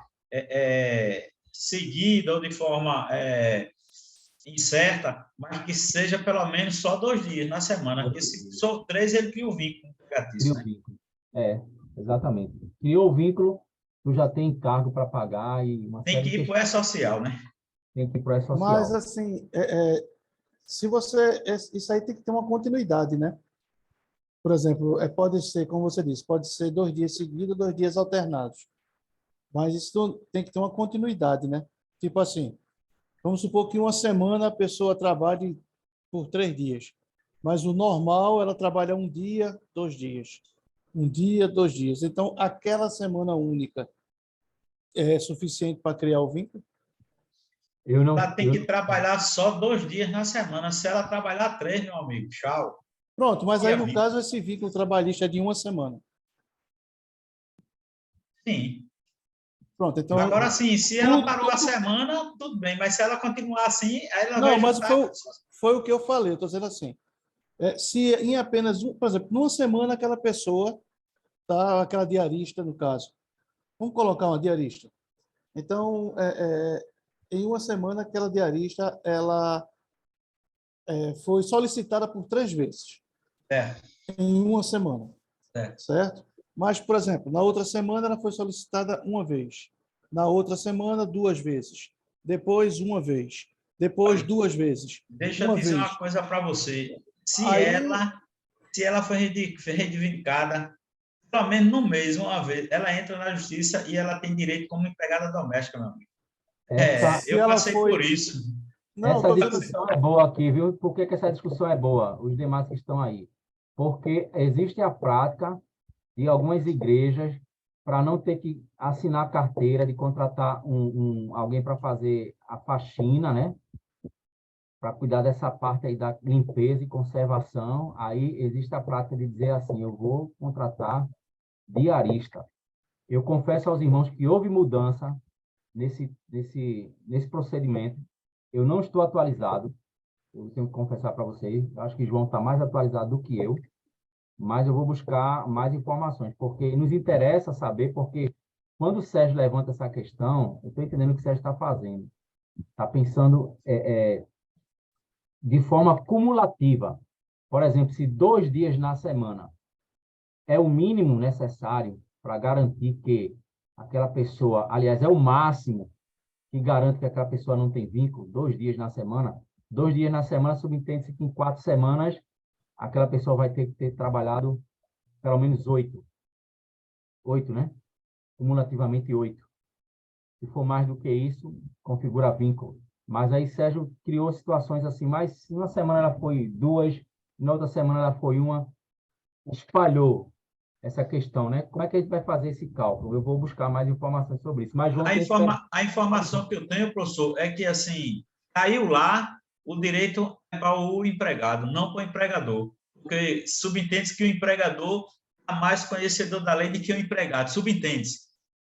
seguida ou de forma incerta, mas que seja pelo menos só 2 dias na semana, porque se for 3, ele cria o vínculo Cria o né? vínculo. Exatamente. Criou o vínculo, tu já tem encargo para pagar e uma Tem série que de ir para o E-Social, né? tem que ir para o Mas, E-Social. assim, se você... Isso aí tem que ter uma continuidade, né? Por exemplo, pode ser, como você disse, pode ser 2 dias seguidos, 2 dias alternados. Mas isso tem que ter uma continuidade, né? Tipo assim, vamos supor que uma semana a pessoa trabalhe por 3 dias. Mas o normal, ela trabalha 1 dia, 2 dias. 1 dia, 2 dias. Então, aquela semana única é suficiente para criar o vínculo? Ela tem que trabalhar só 2 dias na semana. Se ela trabalhar 3, meu amigo, tchau. Pronto, mas aí, no caso, esse vínculo trabalhista é de 1 semana. Sim. Pronto, então... Agora, sim, se ela parou a semana, tudo bem, mas se ela continuar assim, aí ela vai mas juntar... foi o que eu falei, eu estou dizendo assim. Se em apenas, por exemplo, numa semana aquela pessoa, aquela diarista, no caso, vamos colocar uma diarista. Então, em uma semana, aquela diarista, ela foi solicitada por 3 vezes. Em uma semana. Certo? Mas, por exemplo, na outra semana ela foi solicitada 1 vez. Na outra semana, 2 vezes. Depois, 1 vez. Depois, 2 vezes. Deixa eu dizer uma coisa para você. Se ela foi reivindicada, pelo menos no mês, 1 vez, ela entra na justiça e ela tem direito como empregada doméstica, meu amigo. Eu passei por isso. Essa discussão é boa aqui, viu? Por que essa discussão é boa? Os demais que estão aí. Porque existe a prática de algumas igrejas para não ter que assinar carteira de contratar alguém para fazer a faxina, né? Para cuidar dessa parte aí da limpeza e conservação. Aí existe a prática de dizer assim, eu vou contratar diarista. Eu confesso aos irmãos que houve mudança nesse procedimento. Eu não estou atualizado, eu tenho que confessar para vocês. Eu acho que João está mais atualizado do que eu, mas eu vou buscar mais informações, porque nos interessa saber, porque quando o Sérgio levanta essa questão, eu estou entendendo o que o Sérgio está fazendo. Está pensando de forma cumulativa. Por exemplo, se 2 dias na semana é o mínimo necessário para garantir que aquela pessoa, aliás, é o máximo que garante que aquela pessoa não tem vínculo, 2 dias na semana. 2 dias na semana subentende-se que em 4 semanas aquela pessoa vai ter que ter trabalhado pelo menos 8. 8, né? Cumulativamente 8. Se for mais do que isso, configura vínculo. Mas aí Sérgio criou situações assim, mas uma semana ela foi 2, na outra semana ela foi 1, espalhou essa questão, né? Como é que a gente vai fazer esse cálculo? Eu vou buscar mais informações sobre isso. Mas João a informação que eu tenho, professor, é que assim, caiu lá, o direito é para o empregado, não para o empregador. Porque subentende-se que o empregador é mais conhecedor da lei do que o empregado, subentende-se.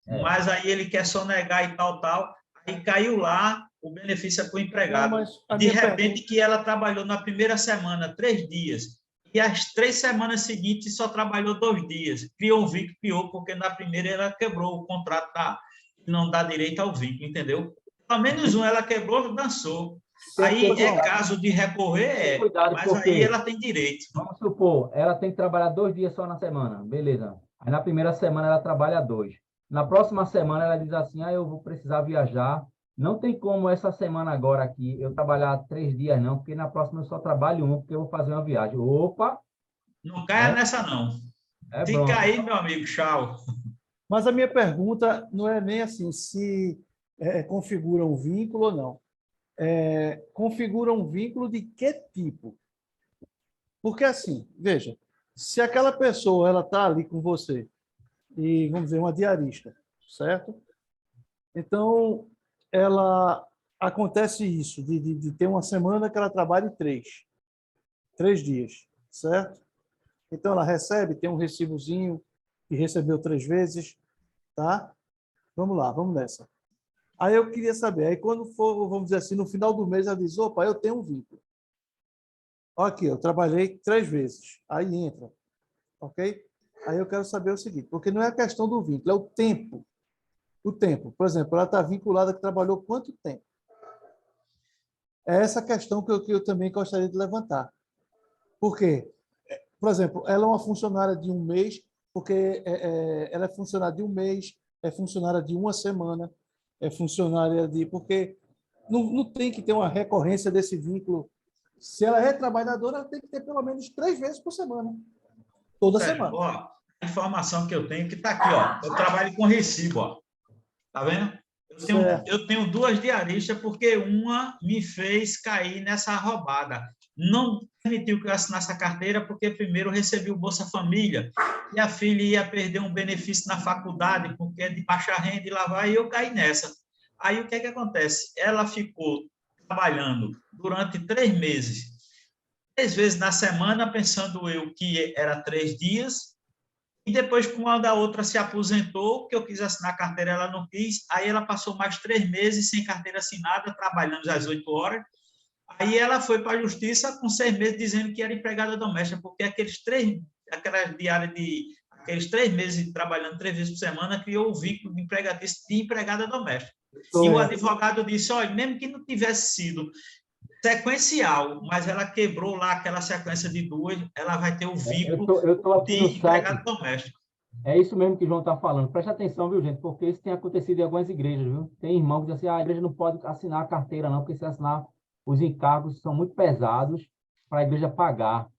Mas aí ele quer sonegar e tal, aí caiu lá, o benefício é para o empregado. De repente, que ela trabalhou na primeira semana 3 dias, e as 3 semanas seguintes só trabalhou 2 dias. Criou um vínculo, pior, porque na primeira ela quebrou o contrato, não dá direito ao vínculo, entendeu? Pelo menos ela quebrou, dançou. Aí caso de recorrer, mas aí ela tem direito. Vamos supor, ela tem que trabalhar 2 dias só na semana, beleza. Aí na primeira semana ela trabalha 2. Na próxima semana, ela diz assim, eu vou precisar viajar. Não tem como essa semana agora aqui eu trabalhar 3 dias, não, porque na próxima eu só trabalho um, porque eu vou fazer uma viagem. Opa, Não caia né? nessa, não. É Se bronca. cair, meu amigo, tchau. Mas a minha pergunta não é nem assim se configura um vínculo ou não. Configura um vínculo de que tipo? Porque assim, veja, se aquela pessoa ela está ali com você e, vamos dizer, uma diarista, certo? Então, ela acontece isso, de ter uma semana que ela trabalha 3 dias, certo? Então, ela recebe, tem um recibozinho que recebeu 3 vezes, tá? Vamos lá, vamos nessa. Aí eu queria saber, aí quando for, vamos dizer assim, no final do mês, ela diz, opa, eu tenho um vínculo. Aqui, eu trabalhei 3 vezes. Aí entra, ok? Aí eu quero saber o seguinte, porque não é a questão do vínculo, é o tempo. O tempo. Por exemplo, ela está vinculada que trabalhou quanto tempo? É essa questão que eu também gostaria de levantar. Por quê? Por exemplo, ela é uma funcionária de um mês, porque ela é funcionária de um mês, é funcionária de uma semana, é funcionária de... Porque não tem que ter uma recorrência desse vínculo. Se ela é trabalhadora, ela tem que ter pelo menos 3 vezes por semana. Toda Certo. semana. Ó, a informação que eu tenho que está aqui, ó. Eu trabalho com recibo, ó. Tá vendo? Certo. Eu tenho 2 diaristas porque uma me fez cair nessa roubada. Não permitiu que eu assinasse a carteira porque primeiro eu recebi o Bolsa Família e a filha ia perder um benefício na faculdade porque é de baixa renda e lá vai, e eu caí nessa. Aí o que é que acontece? Ela ficou trabalhando durante 3 meses, 3 vezes na semana, pensando eu que era 3 dias, e depois, quando a outra se aposentou, que eu quis assinar a carteira, ela não quis. Aí ela passou mais 3 meses sem carteira assinada, trabalhando às 8 horas. Aí ela foi para a justiça com 6 meses dizendo que era empregada doméstica, porque aqueles 3 meses trabalhando 3 vezes por semana criou o vínculo de empregatício de empregada doméstica. E o advogado disse, olha, mesmo que não tivesse sido sequencial, mas ela quebrou lá aquela sequência de 2, ela vai ter o vínculo Eu tô aqui de no site. empregado doméstico. É isso mesmo que o João está falando. Preste atenção, viu, gente? Porque isso tem acontecido em algumas igrejas, viu? Tem irmão que diz assim, a igreja não pode assinar a carteira, não, porque se assinar, os encargos são muito pesados para a igreja pagar.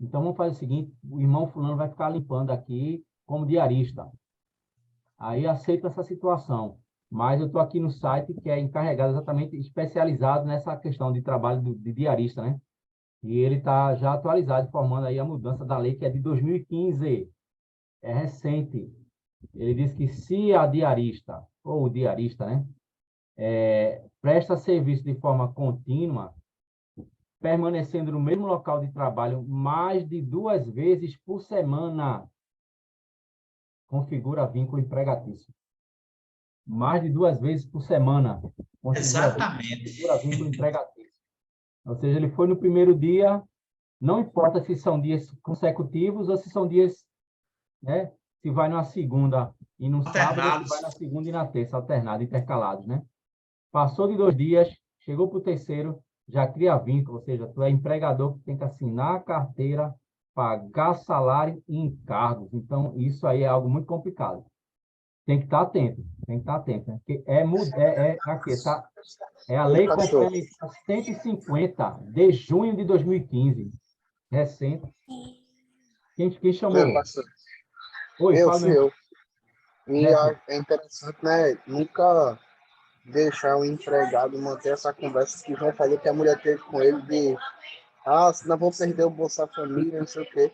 Então, vamos fazer o seguinte, o irmão fulano vai ficar limpando aqui como diarista. Aí aceita essa situação. Mas eu estou aqui no site que é encarregado exatamente, especializado nessa questão de trabalho de diarista, né? E ele está já atualizado, informando aí a mudança da lei, que é de 2015. É recente. Ele diz que se a diarista, ou o diarista, né, presta serviço de forma contínua, permanecendo no mesmo local de trabalho mais de 2 vezes por semana, configura vínculo empregatício. Mais de 2 vezes por semana, Exatamente. configura vínculo empregatício. Ou seja, ele foi no primeiro dia, não importa se são dias consecutivos ou se são dias, né, se vai na segunda e no sábado, ou se vai na segunda e na terça, alternado, intercalados, né? Passou de 2 dias, chegou para o terceiro, já cria vínculo, ou seja, tu é empregador que tem que assinar a carteira, pagar salário e encargos. Então, isso aí é algo muito complicado. Tem que estar atento, tem que estar atento, né? Porque aqui, tá? É a Lei Complementar 150 de junho de 2015, recente. Quem chamou? Oi, fala Fui mesmo. eu. E é interessante, né? Nunca deixar o empregado manter essa conversa que o João falou que a mulher teve com ele de senão vou perder o Bolsa Família, não sei o quê.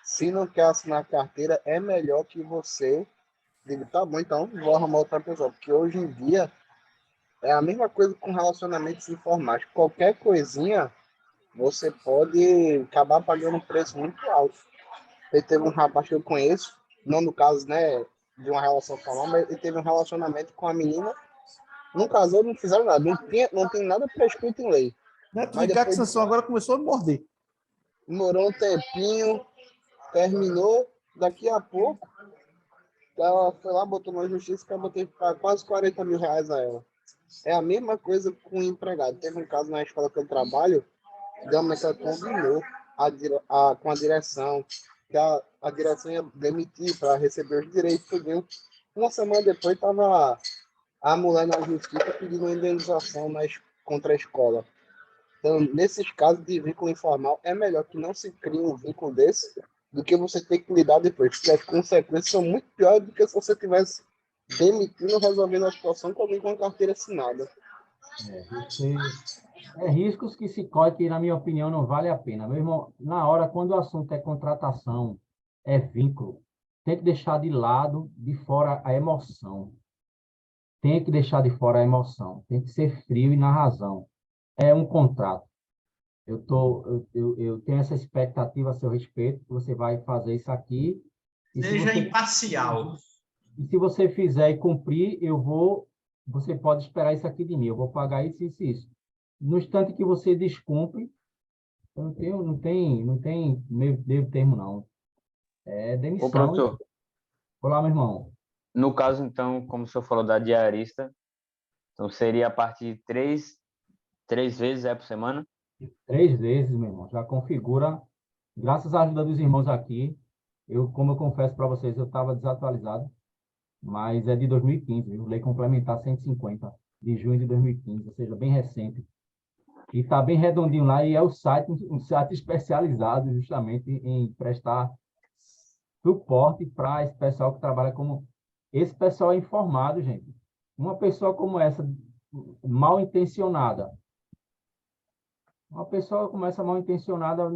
Se não quer assinar a carteira, é melhor que você diga, tá bom, então vou arrumar outra pessoa. Porque hoje em dia é a mesma coisa com relacionamentos informáticos. Qualquer coisinha, você pode acabar pagando um preço muito alto. Ele teve um rapaz que eu conheço, não no caso, né, de uma relação formal, mas ele teve um relacionamento com a menina, não casou, não fizeram nada, não tem nada prescrito em lei. Neto Mas de cá que depois Sansão agora começou a me morder. demorou um tempinho, terminou, daqui a pouco, ela foi lá, botou na justiça, que eu botei quase 40 mil reais a ela. É a mesma coisa com o empregado. Teve um caso na escola que eu trabalho, realmente ela combinou com a direção, que a direção ia demitir para receber os direitos, tudinho. Uma semana depois estava a mulher na justiça pedindo uma indenização contra a escola. Então, nesses casos de vínculo informal, é melhor que não se crie um vínculo desse do que você ter que lidar depois, porque as consequências são muito piores do que se você tivesse demitindo, resolvendo a situação com alguém com a carteira assinada. Riscos que se corre que, na minha opinião, não vale a pena. Meu irmão, na hora, quando o assunto é contratação, é vínculo, tem que deixar de lado, de fora a emoção. Tem que deixar de fora a emoção. Tem que ser frio e na razão. É um contrato. Eu tenho essa expectativa a seu respeito, que você vai fazer isso aqui. Seja imparcial. E se você fizer e cumprir, você pode esperar isso aqui de mim. Eu vou pagar isso, isso e isso. No instante que você descumpre, não tem meio termo, não. É demissão. Ô, professor, Olá, meu irmão. no caso, então, como o senhor falou da diarista, então seria a partir de três vezes por semana? 3 vezes, meu irmão. Já configura, graças à ajuda dos irmãos aqui, como eu confesso para vocês, eu estava desatualizado, mas é de 2015, viu? Lei Complementar 150, de junho de 2015, ou seja, bem recente. E está bem redondinho lá, e é um site especializado justamente em prestar suporte para esse pessoal que trabalha como... Esse pessoal é informado, gente. Uma pessoa como essa, mal intencionada, mal intencionada,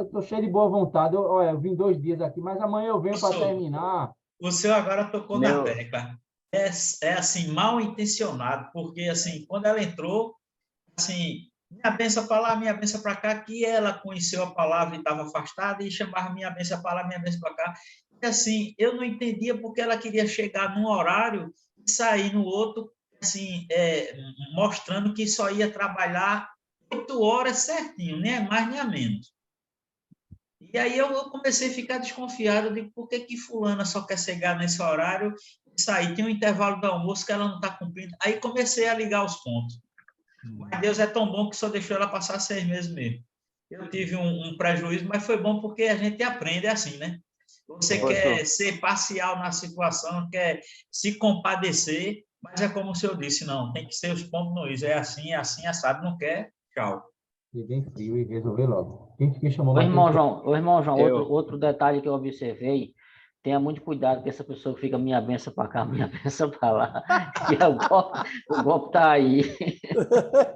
estou cheio de boa vontade, eu vim 2 dias aqui, mas amanhã eu venho para terminar. O senhor agora tocou na tecla. É assim, mal intencionado, porque assim, quando ela entrou, assim, minha benção para lá, minha benção para cá, que ela conheceu a palavra e estava afastada e chamava minha benção para lá, minha benção para cá. E assim, eu não entendia porque ela queria chegar num horário e sair no outro, assim, mostrando que só ia trabalhar 8 horas certinho, nem a mais nem a menos. E aí eu comecei a ficar desconfiado de por que fulana só quer chegar nesse horário e sair. Tem um intervalo do almoço que ela não está cumprindo. Aí comecei a ligar os pontos. Mas Deus é tão bom que só deixou ela passar 6 meses mesmo. Eu tive um prejuízo, mas foi bom porque a gente aprende assim, né? Você quer ser parcial na situação, quer se compadecer, mas é como o senhor disse, não, tem que ser os pontos no is. É assim, assado, não quer, tchau. Ser bem frio e resolver logo. Quem chamou Ô, mais? irmão João, Eu. outro detalhe que eu observei, tenha muito cuidado com essa pessoa que fica minha benção para cá, minha benção para lá, que o golpe tá aí.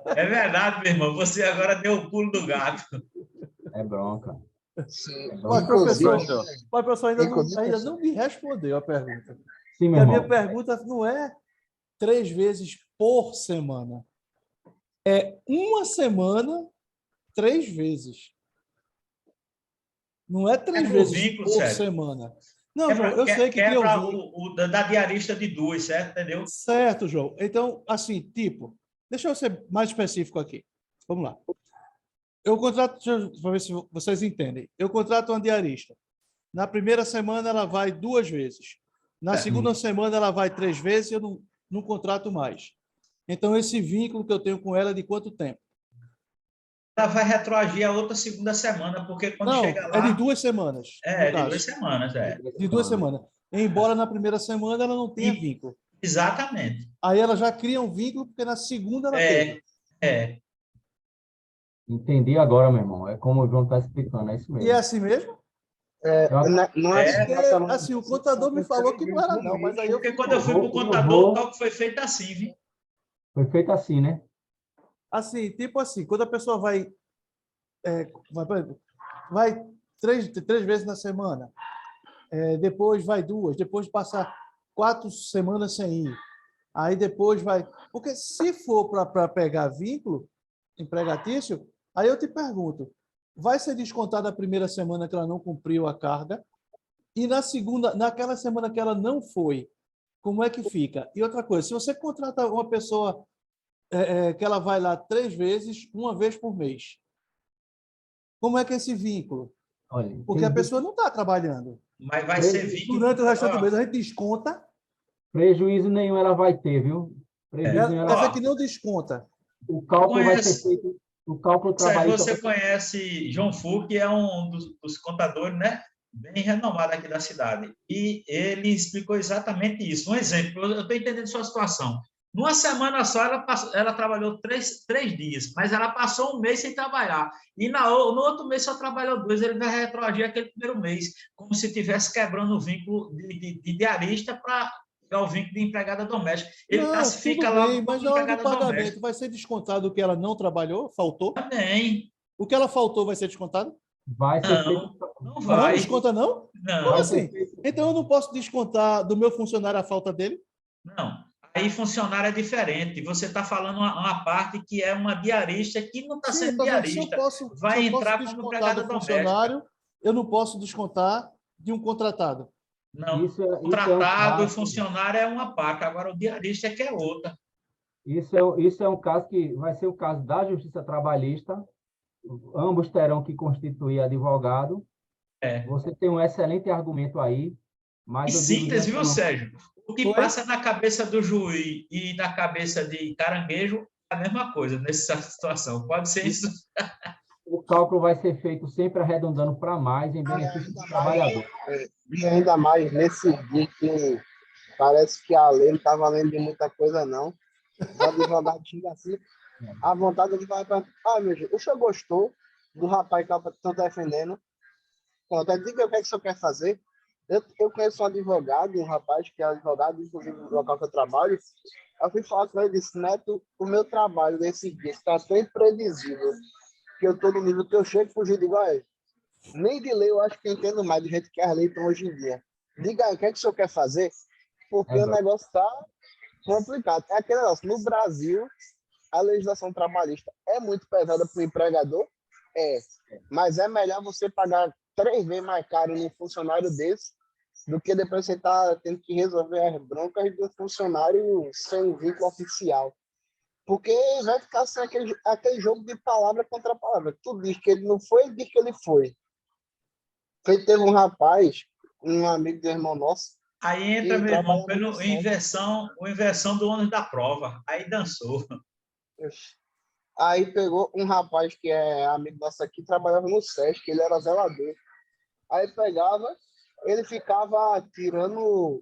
É verdade, meu irmão, você agora deu o pulo do gato. É bronca. Sim. Mas, professor, ainda Inclusive, não me respondeu a pergunta. Sim, meu Porque a minha irmão. pergunta não é 3 vezes por semana. É uma semana, 3 vezes. Não é 3 pro vezes vínculo, por certo? semana. Não, João, eu sei que é para vínculo. o da diarista de 2, certo? Entendeu? Certo, João. Então, assim, tipo, deixa eu ser mais específico aqui. Vamos lá. Eu contrato, para ver se vocês entendem. Eu contrato uma diarista. Na primeira semana ela vai 2 vezes. Na segunda semana ela vai 3 vezes e eu não contrato mais. Então, esse vínculo que eu tenho com ela é de quanto tempo? Ela vai retroagir a outra segunda semana, porque quando Não, chega lá... é de 2 semanas. É, no de caso. 2 semanas, é. De 2 semanas. Embora na primeira semana ela não tenha vínculo. Exatamente. Aí ela já cria um vínculo, porque na segunda ela teve. Entendi agora, meu irmão. É como o João está explicando, é isso mesmo. E é assim mesmo? não é Porque, assim, o contador me falou que não era, não. Mas aí Porque quando eu fui para o contador, o toque foi feito assim, viu? Foi feito assim, né? Assim, tipo assim, quando a pessoa vai 3 vezes na semana, depois vai 2, depois passa 4 semanas sem ir, aí depois vai... Porque se for para pegar vínculo empregatício, aí eu te pergunto, vai ser descontada a primeira semana que ela não cumpriu a carga e na segunda, naquela semana que ela não foi, como é que fica? E outra coisa, se você contrata uma pessoa que ela vai lá 3 vezes, 1 vez por mês, como é que é esse vínculo? Olha, Porque a pessoa não está trabalhando. Mas vai ser vínculo... Durante o resto do mês, a gente desconta. Prejuízo nenhum ela vai ter, viu? Prejuízo nenhum Quer dizer que não desconta. O cálculo vai ser feito... O cálculo Sérgio, trabalhista... você conhece João Fu, que é um dos contadores, né? bem renomado aqui da cidade. E ele explicou exatamente isso. Um exemplo, eu estou entendendo sua situação. Numa semana só, ela trabalhou três dias, mas ela passou um mês sem trabalhar. E no outro mês só trabalhou 2, ele vai retroagir aquele primeiro mês, como se estivesse quebrando o vínculo de diarista para o vínculo de empregada doméstica. Ele Não, classifica tudo lá bem, mas como na hora do empregada pagamento doméstica. vai ser descontado o que ela não trabalhou, faltou? Também. O que ela faltou vai ser descontado? Vai ser feito... Não Não vai. desconta, não? Como Não, Vai ser assim? feito... Então eu não posso descontar do meu funcionário a falta dele? não. Aí funcionário é diferente. Você está falando uma parte que é uma diarista que não está Sim, eu sendo estou dizendo que se diarista. eu Vai posso entrar como descontar empregada do doméstica. funcionário, eu não posso descontar de um contratado. Não, Isso é um contratado e caso... funcionário é uma parte, agora o diarista é que é outra. Isso é um caso que vai ser o caso da Justiça Trabalhista. Ambos terão que constituir advogado. É. Você tem um excelente argumento aí, Em mas eu digo de síntese, viu, antemão, Sérgio? O que Oi? passa na cabeça do juiz e na cabeça de caranguejo é a mesma coisa nessa situação. Pode ser isso. o cálculo vai ser feito sempre arredondando para mais em benefício do trabalhador. E ainda mais nesse dia que parece que a lei não está valendo de muita coisa, não. O advogado chega assim, a vontade ele vai para. Ah, meu Deus, o senhor gostou do rapaz que estão defendendo? Pronto, diga o que é que o senhor quer fazer. Eu conheço um advogado, um rapaz que é advogado, inclusive no local que eu trabalho. Eu fui falar com ele e disse: Neto, o meu trabalho nesse dia está tão imprevisível que eu estou no nível que eu chego e fugir de igual a ele. Nem de lei eu acho que eu entendo mais do jeito que as leis estão hoje em dia. Diga aí, o que é que o senhor quer fazer? Porque o negócio está complicado. É aquele negócio, no Brasil, a legislação trabalhista é muito pesada para o empregador, mas é melhor você pagar 3 vezes mais caro num funcionário desse do que depois você tá tendo que resolver as broncas do funcionário sem vínculo oficial. Porque vai ficar sem aquele jogo de palavra contra palavra. Tu diz que ele não foi, ele diz que ele foi. Teve um rapaz, um amigo do irmão nosso, Aí entra, que meu irmão, trabalhava no pelo inversão do ônus da prova. Aí dançou. Aí pegou um rapaz que é amigo nosso aqui, trabalhava no SESC, ele era zelador. Aí pegava, ele ficava tirando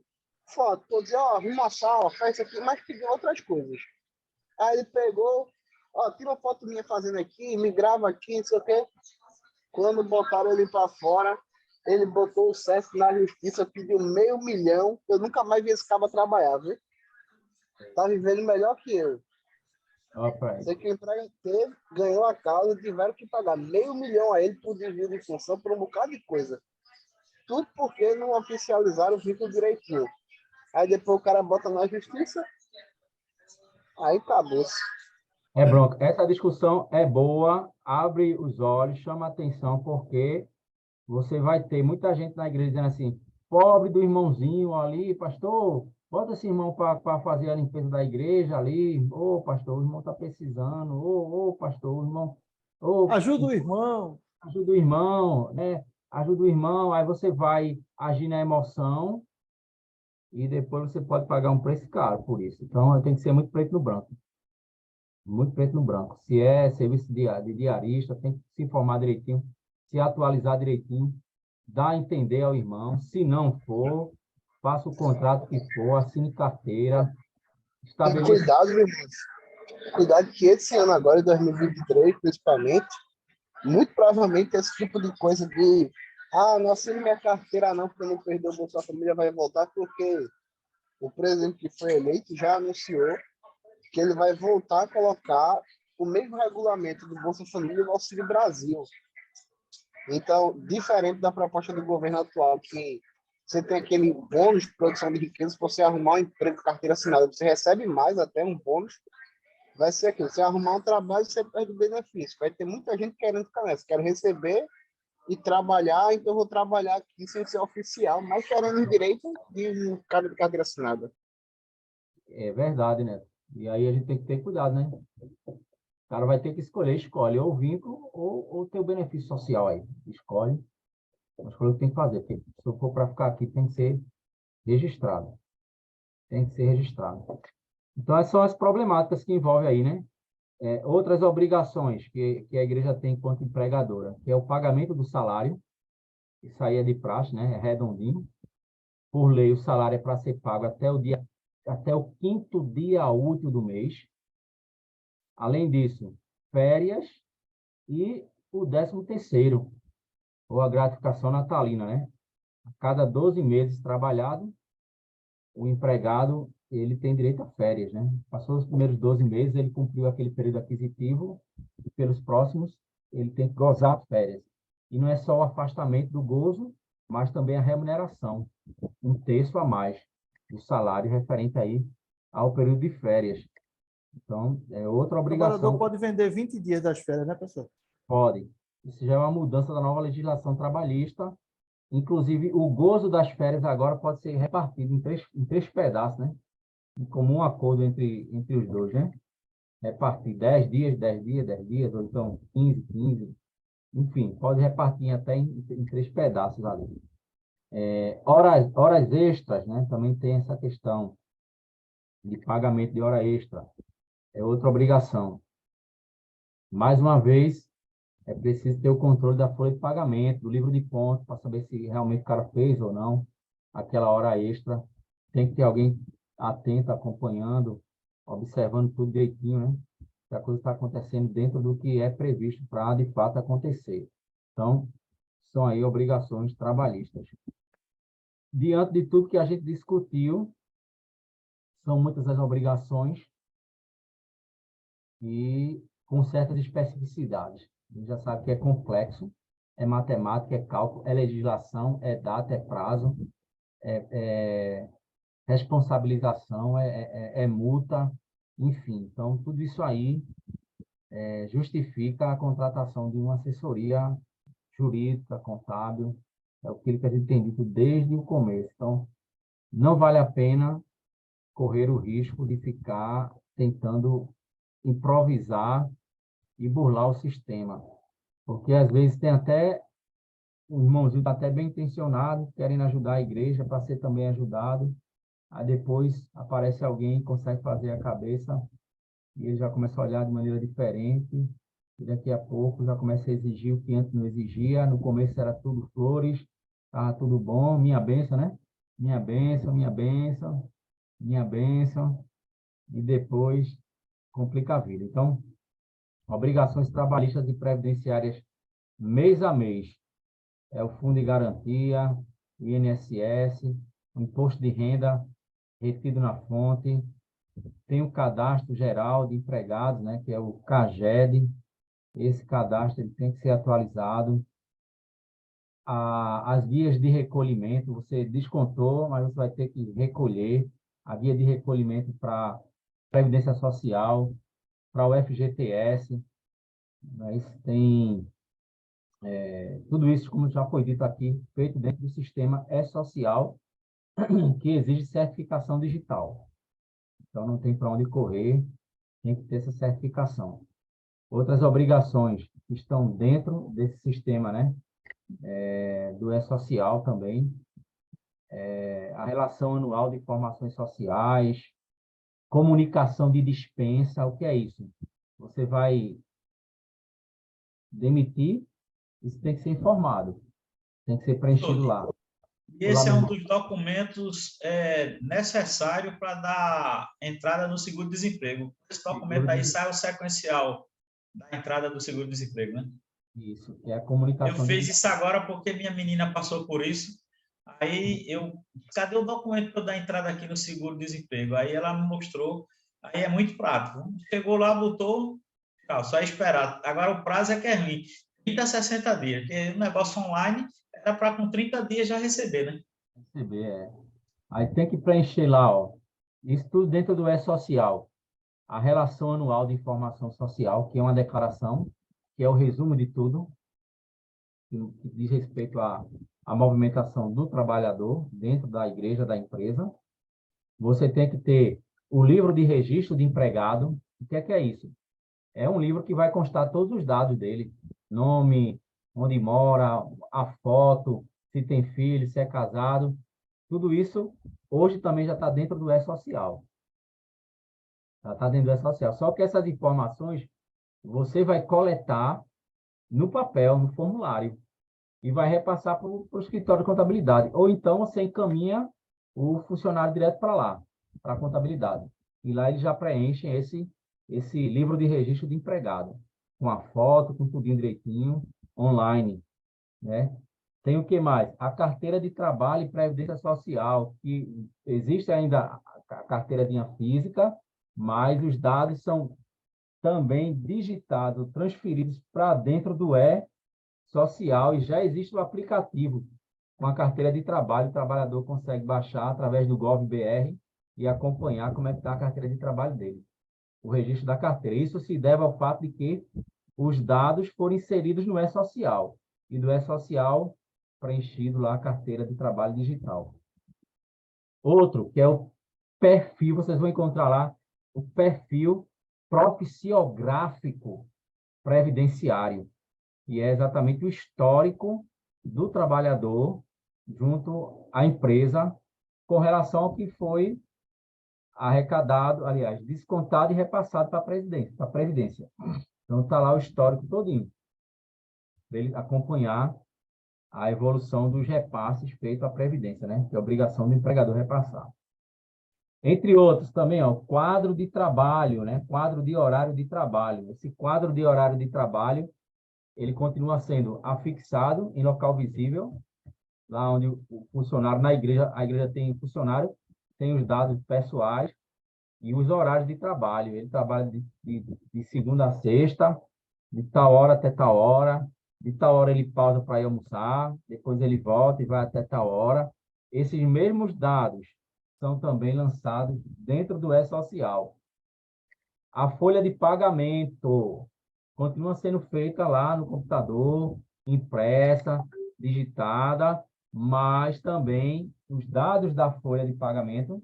foto, pô, dizia, ó, arruma a sala, faz isso aqui, mas pedia outras coisas. Aí ele pegou, ó, tira uma foto minha fazendo aqui, me grava aqui, não sei o quê. Quando botaram ele para fora, ele botou o SESC na justiça, pediu 500 mil. Eu nunca mais vi esse cara trabalhar, viu? Tá vivendo melhor que eu. Sei que o emprego teve, ganhou a causa, tiveram que pagar 500 mil a ele por desvio de função, por um bocado de coisa. Tudo porque não oficializaram o vínculo direitinho. Aí depois o cara bota na justiça, aí acabou-se. É bronca. Essa discussão é boa, abre os olhos, chama a atenção, porque você vai ter muita gente na igreja dizendo assim, pobre do irmãozinho ali, pastor, bota esse irmão para fazer a limpeza da igreja ali. Ô, pastor, o irmão está precisando. Ô, pastor, o irmão... Ô, Ajuda o irmão. ajuda o irmão, né? Ajuda o irmão, aí você vai agir na emoção e depois você pode pagar um preço caro por isso. Então, tem que ser muito preto no branco. Muito preto no branco. Se é serviço de diarista, tem que se informar direitinho, se atualizar direitinho, dar a entender ao irmão. Se não for, faça o contrato que for, assine carteira, E estabeleça... cuidado, meu irmão. Cuidado que esse ano agora, em 2023, principalmente, muito provavelmente esse tipo de coisa de não assine minha carteira não, porque não perdeu o Bolsa Família, vai voltar, porque o presidente que foi eleito já anunciou que ele vai voltar a colocar o mesmo regulamento do Bolsa Família no Auxílio Brasil. Então, diferente da proposta do governo atual, que você tem aquele bônus de produção de riqueza, se você arrumar um emprego de carteira assinada, você recebe mais até um bônus, vai ser aquilo. Você arrumar um trabalho, você perde o benefício. Vai ter muita gente querendo ficar nessa. Quero receber e trabalhar, então vou trabalhar aqui sem ser oficial, mas querendo o direito de um cara de carteira assinada. É verdade, né? E aí a gente tem que ter cuidado, né? O cara vai ter que escolhe ou o vínculo ou ter o benefício social aí. Escolhe o que tem que fazer, porque se eu for para ficar aqui, tem que ser registrado. Tem que ser registrado. Então, essas são as problemáticas que envolvem aí, né? Outras obrigações que a igreja tem enquanto empregadora, que é o pagamento do salário, Isso aí é de praxe, né? É redondinho. Por lei, o salário é para ser pago até o 5º dia útil do mês. Além disso, férias e o 13º, ou a gratificação natalina, né? A cada 12 meses trabalhado, o empregado ele tem direito a férias, né? Passou os primeiros 12 meses, ele cumpriu aquele período aquisitivo, e pelos próximos, ele tem que gozar férias. E não é só o afastamento do gozo, mas também a remuneração, 1/3 a mais do salário referente aí ao período de férias. Então, é outra O trabalhador obrigação. pode vender 20 dias das férias, né, professor? Pode. Isso já é uma mudança da nova legislação trabalhista. Inclusive, o gozo das férias agora pode ser repartido em três pedaços, né? Em comum acordo entre os dois, né? Repartir 10 dias, 10 dias, 10 dias, ou então 15, 15. Enfim, pode repartir até em 3 pedaços ali. Horas extras, né? Também tem essa questão de pagamento de hora extra. É outra obrigação. Mais uma vez, é preciso ter o controle da folha de pagamento, do livro de pontos, para saber se realmente o cara fez ou não aquela hora extra. Tem que ter alguém atento, acompanhando, observando tudo direitinho, né? Se a coisa está acontecendo dentro do que é previsto para, de fato, acontecer. Então, são aí obrigações trabalhistas. Diante de tudo que a gente discutiu, são muitas as obrigações e com certas especificidades. A gente já sabe que é complexo, é matemática, é cálculo, é legislação, é data, é prazo, é responsabilização, é multa, enfim. Então, tudo isso aí justifica a contratação de uma assessoria jurídica, contábil, é aquilo que a gente tem dito desde o começo. Então, não vale a pena correr o risco de ficar tentando improvisar e burlar o sistema. Porque, às vezes, tem até um irmãozinho tá até bem intencionado, querendo ajudar a igreja para ser também ajudado. Aí depois aparece alguém que consegue fazer a cabeça e ele já começa a olhar de maneira diferente. E daqui a pouco já começa a exigir o que antes não exigia. No começo era tudo flores, estava tudo bom, minha bênção, né? Minha bênção, minha bênção, minha bênção. E depois complica a vida. Então, obrigações trabalhistas e previdenciárias mês a mês. É o Fundo de Garantia, o INSS, o Imposto de Renda retido na fonte, tem o Cadastro Geral de Empregados, né, que é o CAGED. Esse cadastro ele tem que ser atualizado. As guias de recolhimento, você descontou, mas você vai ter que recolher. A guia de recolhimento para Previdência Social, para o FGTS, mas tem tudo isso, como já foi dito aqui, feito dentro do sistema E-Social, que exige certificação digital. Então, não tem para onde correr, tem que ter essa certificação. Outras obrigações que estão dentro desse sistema, né? Do E-Social também. A relação anual de informações sociais, comunicação de dispensa, o que é isso? Você vai demitir, isso tem que ser informado, tem que ser preenchido lá. E esse é um dos documentos necessários para dar entrada no seguro-desemprego. Esse documento aí sai o sequencial da entrada do seguro-desemprego, né? Isso, que é a comunicação. Eu fiz isso agora porque minha menina passou por isso. Aí cadê o documento para dar entrada aqui no seguro-desemprego? Aí ela me mostrou. Aí é muito prático. Chegou lá, botou, só esperar. Agora o prazo é que é ruim. 30 a 60 dias. Porque o negócio online era para com 30 dias já receber, né? Receber, Aí tem que preencher lá, ó. Isso tudo dentro do E-Social. A relação anual de informação social, que é uma declaração, que é o resumo de tudo, que diz respeito à movimentação do trabalhador dentro da igreja, da empresa. Você tem que ter o livro de registro de empregado. O que é isso? É um livro que vai constar todos os dados dele. Nome, onde mora, a foto, se tem filho, se é casado. Tudo isso, hoje também já está dentro do E-Social. Já está dentro do E-Social. Só que essas informações você vai coletar no papel, no formulário. e vai repassar para o escritório de contabilidade. Ou então você encaminha o funcionário direto para lá, para a contabilidade. E lá eles já preenchem esse livro de registro de empregado, com a foto, com tudinho direitinho, online, né? Tem o que mais? A carteira de trabalho e previdência social, que existe ainda a carteiradinha física, mas os dados são também digitados, transferidos para dentro do e-social e já existe o aplicativo com a carteira de trabalho. O trabalhador consegue baixar através do Gov.br e acompanhar como é que está a carteira de trabalho dele, o registro da carteira. Isso se deve ao fato de que os dados foram inseridos no e-social e do e-social preenchido lá a carteira de trabalho digital. Outro, que é o perfil, vocês vão encontrar lá o perfil profissiográfico previdenciário, e é exatamente o histórico do trabalhador junto à empresa com relação ao que foi arrecadado, aliás, descontado e repassado para a Previdência. Então, está lá o histórico todinho, para ele acompanhar a evolução dos repasses feitos à Previdência, né? Que é a obrigação do empregador repassar. Entre outros também, ó, quadro de trabalho, né? Quadro de horário de trabalho. Esse quadro de horário de trabalho, ele continua sendo afixado em local visível, lá onde o funcionário, na igreja, a igreja tem funcionário, tem os dados pessoais e os horários de trabalho. Ele trabalha de segunda a sexta, de tal hora até tal hora, de tal hora ele pausa para ir almoçar, depois ele volta e vai até tal hora. Esses mesmos dados são também lançados dentro do e-social. A folha de pagamento continua sendo feita lá no computador, impressa, digitada, mas também os dados da folha de pagamento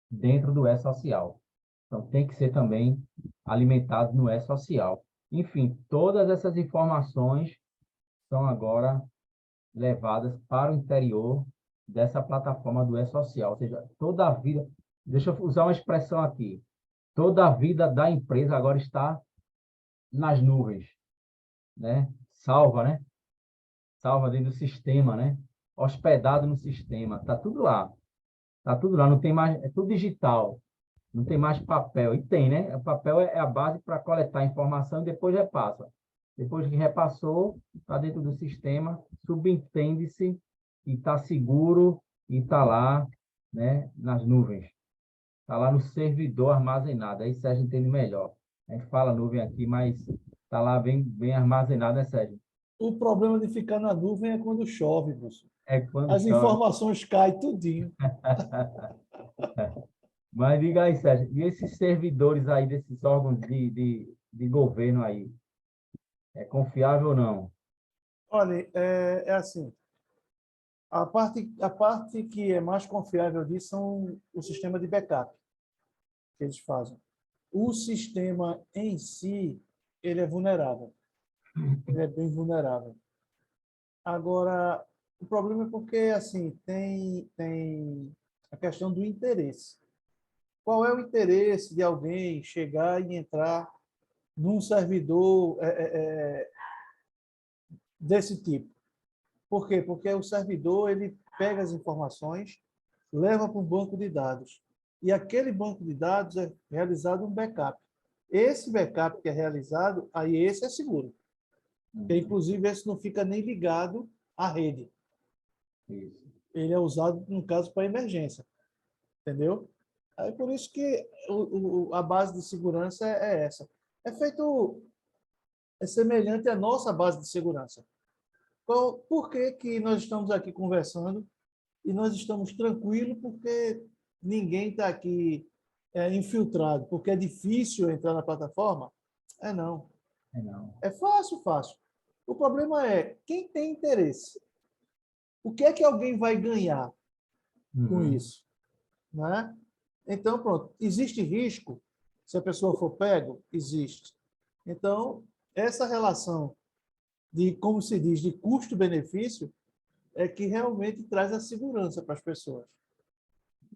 dentro do e-social. Então, tem que ser também alimentado no e-social. Enfim, todas essas informações são agora levadas para o interior dessa plataforma do e-social. Ou seja, toda a vida... Deixa eu usar uma expressão aqui. Toda a vida da empresa agora está nas nuvens, né? Salva, né? Salva dentro do sistema, né? Hospedado no sistema. Está tudo lá. Está tudo lá. Não tem mais... É tudo digital. Não tem mais papel. E tem, né? O papel é a base para coletar informação e depois repassa. Depois que repassou, está dentro do sistema, subentende-se e está seguro e está lá, né, nas nuvens. Está lá no servidor armazenado. Aí Sérgio entende melhor. A gente fala nuvem aqui, mas está lá bem armazenado, né, Sérgio? O problema de ficar na nuvem é quando chove, professor. É quando As chove. informações caem tudinho. Mas diga aí, Sérgio, e esses servidores aí desses órgãos de governo aí, é confiável ou não? Olha, é assim, a parte que é mais confiável disso são o sistema de backup que eles fazem. O sistema em si, ele é vulnerável. Ele é bem vulnerável. Agora, o problema é porque, assim, tem a questão do interesse. Qual é o interesse de alguém chegar e entrar num servidor desse tipo? Por quê? Porque o servidor ele pega as informações, leva para um banco de dados. E aquele banco de dados é realizado um backup. Esse backup que é realizado, aí esse é seguro. Porque, inclusive, esse não fica nem ligado à rede. Isso. Ele é usado, no caso, para emergência. Entendeu? É por isso que a base de segurança é essa. É semelhante à nossa base de segurança. Por que nós estamos aqui conversando e nós estamos tranquilos porque ninguém está aqui infiltrado, porque é difícil entrar na plataforma? Não. Não. É fácil, fácil. O problema é quem tem interesse. O que é que alguém vai ganhar com isso? Né? Então, pronto. Existe risco? Se a pessoa for pego? Existe. Então, essa relação de, como se diz, de custo-benefício é que realmente traz a segurança para as pessoas.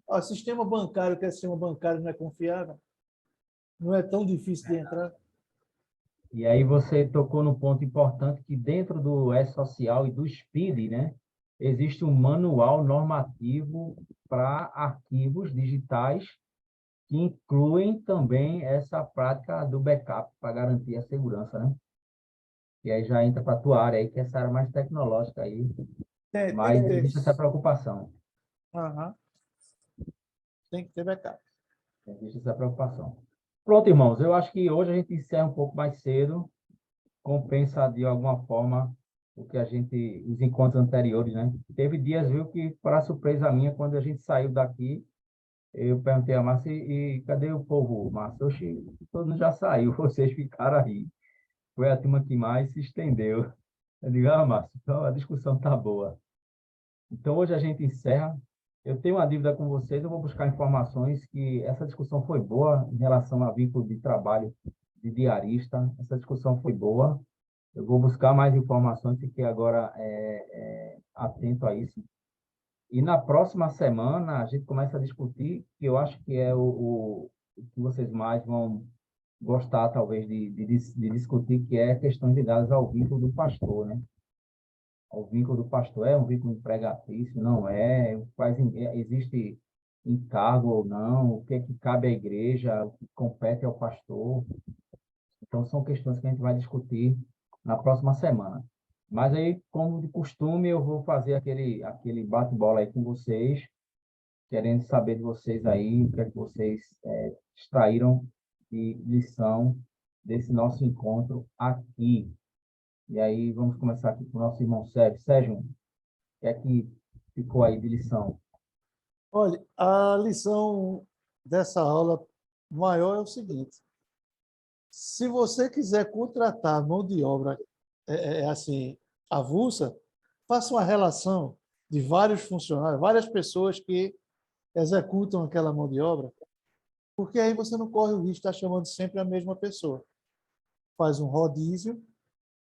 O sistema bancário, que é sistema bancário, não é confiável? Não é tão difícil de entrar? E aí você tocou no ponto importante que dentro do E-Social e do SPID, né, existe um manual normativo para arquivos digitais que incluem também essa prática do backup para garantir a segurança, né? E aí já entra para a tua área aí, que é essa área mais tecnológica aí, Tem que mas ter. existe essa preocupação. Aham, tem que ter backup. Existe essa preocupação. Pronto, irmãos, eu acho que hoje a gente encerra um pouco mais cedo, compensa de alguma forma o que a gente, os encontros anteriores, né? Teve dias, viu, que para surpresa minha, quando a gente saiu daqui, eu perguntei a Márcia, e cadê o povo, Márcia? Oxi, todo mundo já saiu, vocês ficaram aí. Foi a turma que mais se estendeu. Eu digo, Márcia, então a discussão tá boa. Então, hoje a gente encerra. Eu tenho uma dúvida com vocês, eu vou buscar informações que essa discussão foi boa em relação a vínculo de trabalho de diarista. Essa discussão foi boa. Eu vou buscar mais informações, fiquei agora atento a isso. E na próxima semana a gente começa a discutir, que eu acho que é o que vocês mais vão gostar, talvez, de discutir, que é questões ligadas ao vínculo do pastor, né? O vínculo do pastor é um vínculo empregatício, não é? Existe encargo ou não? O que é que cabe à igreja? O que compete ao pastor? Então, são questões que a gente vai discutir na próxima semana. Mas aí, como de costume, eu vou fazer aquele bate-bola aí com vocês, querendo saber de vocês aí, o que é que vocês extraíram de lição desse nosso encontro aqui. E aí, vamos começar aqui com o nosso irmão Sérgio. Sérgio, o que é que ficou aí de lição? Olha, a lição dessa aula maior é o seguinte: se você quiser contratar mão de obra assim avulsa, faça uma relação de vários funcionários, várias pessoas que executam aquela mão de obra, porque aí você não corre o risco de estar chamando sempre a mesma pessoa. Faz um rodízio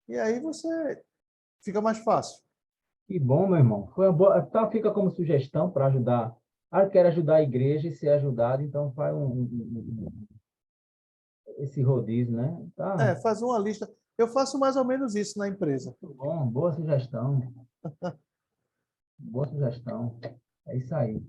e aí você fica mais fácil. Que bom, meu irmão. Foi uma boa. Então, fica como sugestão para ajudar. Ah, quer ajudar a igreja e ser ajudado, então faz esse rodízio, né? Tá, Faz uma lista. Eu faço mais ou menos isso na empresa. muito bom. Boa sugestão. Boa sugestão. É isso aí.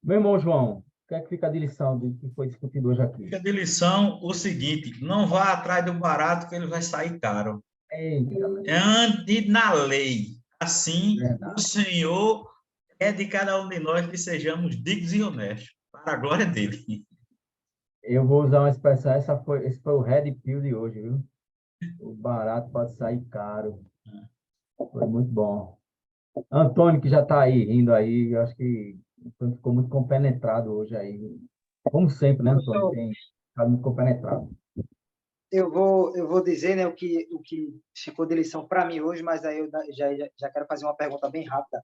Meu irmão João, o que é que fica de lição do que foi discutido hoje aqui? Fica de lição o seguinte: não vá atrás do barato que ele vai sair caro. Eita, Ande na lei. Assim, o verdade. Senhor é de cada um de nós que sejamos dignos e honestos, para a glória dele. Eu vou usar uma expressão, esse foi o red pill de hoje, viu? O barato pode sair caro. Foi muito bom. Antônio, que já está aí, rindo aí, eu acho que o Antônio ficou muito compenetrado hoje aí. Como sempre, né, Antônio? Professor, Tem ficado muito compenetrado. eu vou dizer, né, o que ficou de lição para mim hoje, mas aí eu já quero fazer uma pergunta bem rápida.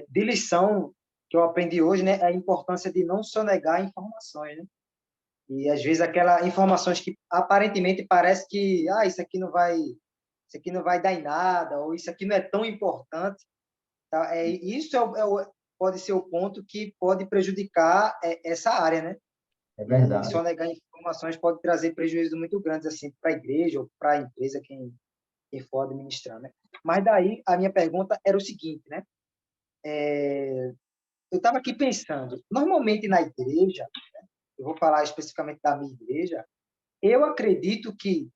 De lição que eu aprendi hoje, né, é a importância de não sonegar informações, né? E às vezes aquelas informações que aparentemente parece que isso aqui não vai dar em nada, ou isso aqui não é tão importante, tá? Isso pode ser o ponto que pode prejudicar essa área, né? É E verdade. sonegar informações pode trazer prejuízos muito grandes assim para a igreja ou para a empresa, quem for administrar, né? Mas daí a minha pergunta era o seguinte, né? Eu estava aqui pensando, normalmente na igreja, eu vou falar especificamente da minha igreja, eu acredito que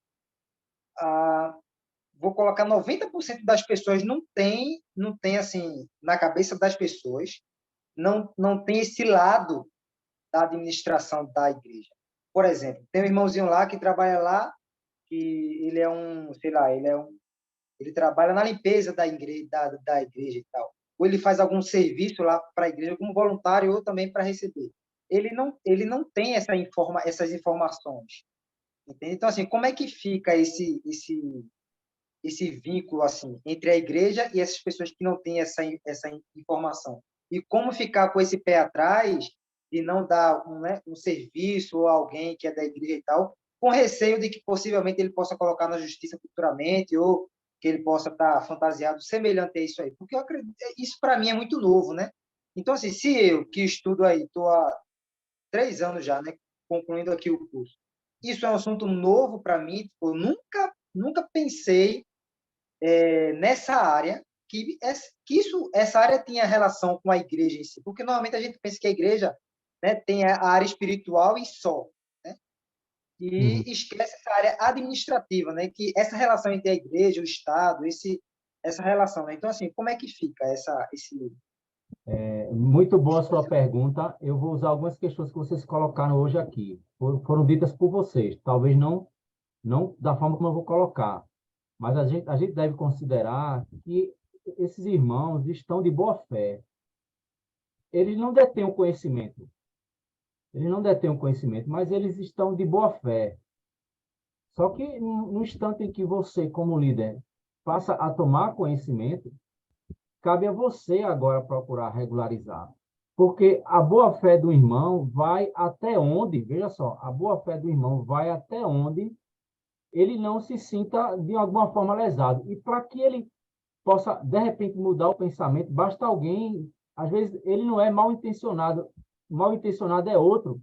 vou colocar 90% das pessoas não tem assim na cabeça das pessoas, não tem esse lado da administração da igreja. Por exemplo, tem um irmãozinho lá que trabalha lá, que ele é um, sei lá, ele trabalha na limpeza da igreja, da igreja e tal. Ou ele faz algum serviço lá para a igreja como voluntário ou também para receber. Ele não tem essas informações. Entende? Então, assim, como é que fica esse vínculo assim entre a igreja e essas pessoas que não têm essa informação? E como ficar com esse pé atrás de não dar um serviço ou alguém que é da igreja e tal, com receio de que possivelmente ele possa colocar na justiça futuramente ou que ele possa estar fantasiado semelhante a isso aí? Porque eu acredito, isso para mim é muito novo, né? Então, assim, se eu que estudo aí, estou há 3 anos já, né, concluindo aqui o curso, isso é um assunto novo para mim, eu nunca nunca pensei nessa área, essa área tinha relação com a igreja em si, porque normalmente a gente pensa que a igreja, né, tem a área espiritual e só, né? E esquece essa área administrativa, né? Que essa relação entre a igreja, o Estado, essa relação, né? Então, assim, como é que fica esse Muito boa a sua pergunta. Eu vou usar algumas questões que vocês colocaram hoje aqui. Foram ditas por vocês. Talvez não da forma como eu vou colocar, mas a gente deve considerar que esses irmãos estão de boa fé. Eles não detêm o conhecimento. Eles não detêm o conhecimento, mas eles estão de boa fé. Só que no instante em que você, como líder, passa a tomar conhecimento, cabe a você agora procurar regularizar. Porque a boa-fé do irmão vai até onde, veja só, a boa-fé do irmão vai até onde ele não se sinta de alguma forma lesado. E para que ele possa, de repente, mudar o pensamento, basta alguém, às vezes ele não é mal intencionado é outro,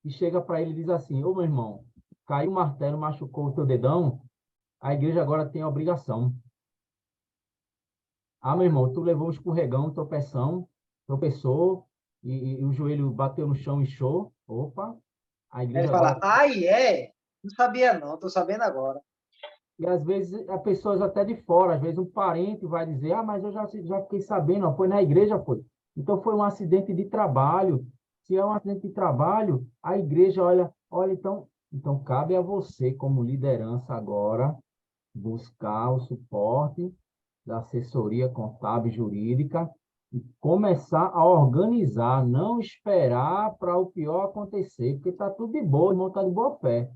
que chega para ele e diz assim: ô meu irmão, caiu o martelo, machucou o teu dedão, a igreja agora tem a obrigação. Ah, meu irmão, tu levou um escorregão, um tropeçou, e o joelho bateu no chão e inchou. Opa, a Ele igreja fala, agora. não sabia não, estou sabendo agora. E às vezes as pessoas até de fora, às vezes um parente vai dizer: ah, mas eu já fiquei sabendo, ó, foi na igreja, foi. Então foi um acidente de trabalho. Se é um acidente de trabalho, a igreja olha, então cabe a você, como liderança agora, buscar o suporte da assessoria contábil e jurídica e começar a organizar, não esperar para o pior acontecer, porque está tudo de boa, o irmão está de boa fé.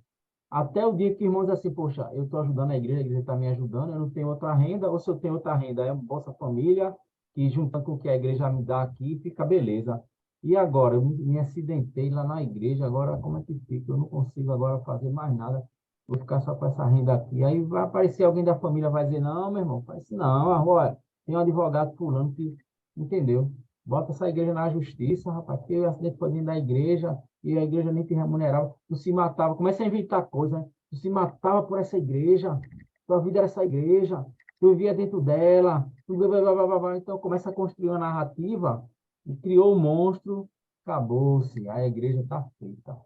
Até o dia que o irmão diz assim: poxa, eu estou ajudando a igreja está me ajudando, eu não tenho outra renda, ou se eu tenho outra renda, é um Bolsa Família, que juntando com o que a igreja me dá aqui, fica beleza. E agora, eu me acidentei lá na igreja, agora como é que fica? Eu não consigo agora fazer mais nada, vou ficar só com essa renda aqui. Aí vai aparecer alguém da família, vai dizer: não, meu irmão, faz isso não, olha, tem um advogado fulano que, entendeu? Bota essa igreja na justiça, rapaz, porque o acidente foi dentro da igreja, e a igreja nem te remunerava, tu se matava, começa a inventar coisa, né? Tu se matava por essa igreja, tua vida era essa igreja, tu vivia dentro dela, blá, blá, blá, blá, blá. Então começa a construir uma narrativa e criou um monstro, acabou-se, a igreja está feita,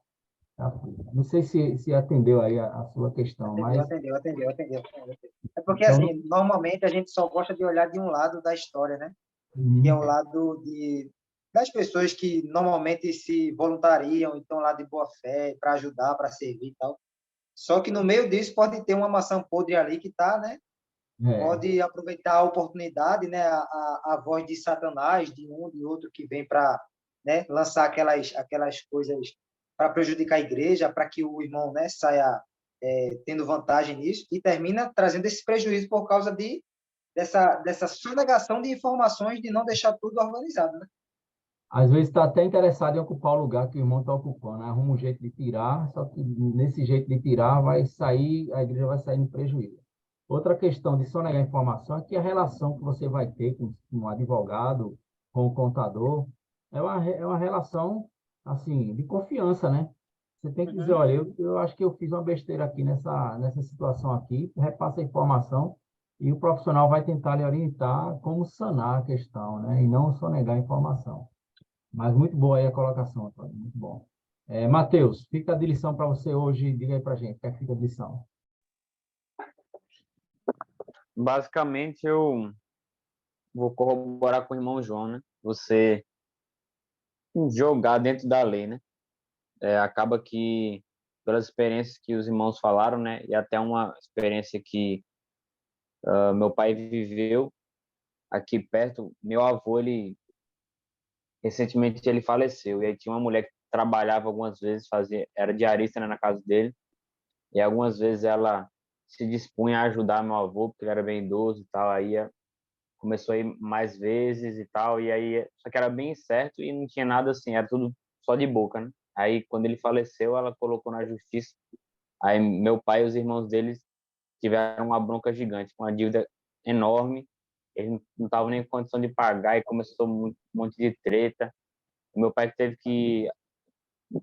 tá feita. Não sei se atendeu aí a sua questão, mas Atendeu. É porque, então, assim, normalmente a gente só gosta de olhar de um lado da história, né? Que é o lado das pessoas que normalmente se voluntariam, estão lá de boa fé, para ajudar, para servir e tal. Só que no meio disso pode ter uma maçã podre ali que está, né? é, Pode aproveitar a oportunidade, né? A voz de Satanás, de um, de outro, que vem para, né, lançar aquelas coisas para prejudicar a igreja, para que o irmão, né, saia tendo vantagem nisso, e termina trazendo esse prejuízo por causa dessa sonegação de informações, de não deixar tudo organizado, né? às vezes está até interessado em ocupar o lugar que o irmão está ocupando, né? Arruma um jeito de tirar, só que nesse jeito de tirar vai sair, a igreja vai sair no prejuízo. Outra questão de sonegar informação é que a relação que você vai ter com um advogado, com o contador, é uma relação, assim, de confiança, né? Você tem que dizer: olha, eu acho que eu fiz uma besteira aqui nessa situação aqui, repassa a informação e o profissional vai tentar lhe orientar como sanar a questão, né? E não sonegar a informação. Mas muito boa aí a colocação, Antônio, muito bom. Matheus, fica de lição para você hoje, diga aí para a gente, o que é que fica de lição? Basicamente, eu vou corroborar com o irmão João, né? Você jogar dentro da lei, né? Acaba que, pelas experiências que os irmãos falaram, né? E até uma experiência que meu pai viveu aqui perto, meu avô, recentemente ele faleceu, e aí tinha uma mulher que trabalhava algumas vezes, era diarista, né, na casa dele, e algumas vezes ela se dispunha a ajudar meu avô, porque ele era bem idoso e tal, aí começou a ir mais vezes e tal, e aí, só que era bem incerto e não tinha nada assim, era tudo só de boca, né? Aí, quando ele faleceu, ela colocou na justiça, aí meu pai e os irmãos deles tiveram uma bronca gigante, uma dívida enorme, eles não estavam nem em condição de pagar, e começou um monte de treta, meu pai teve que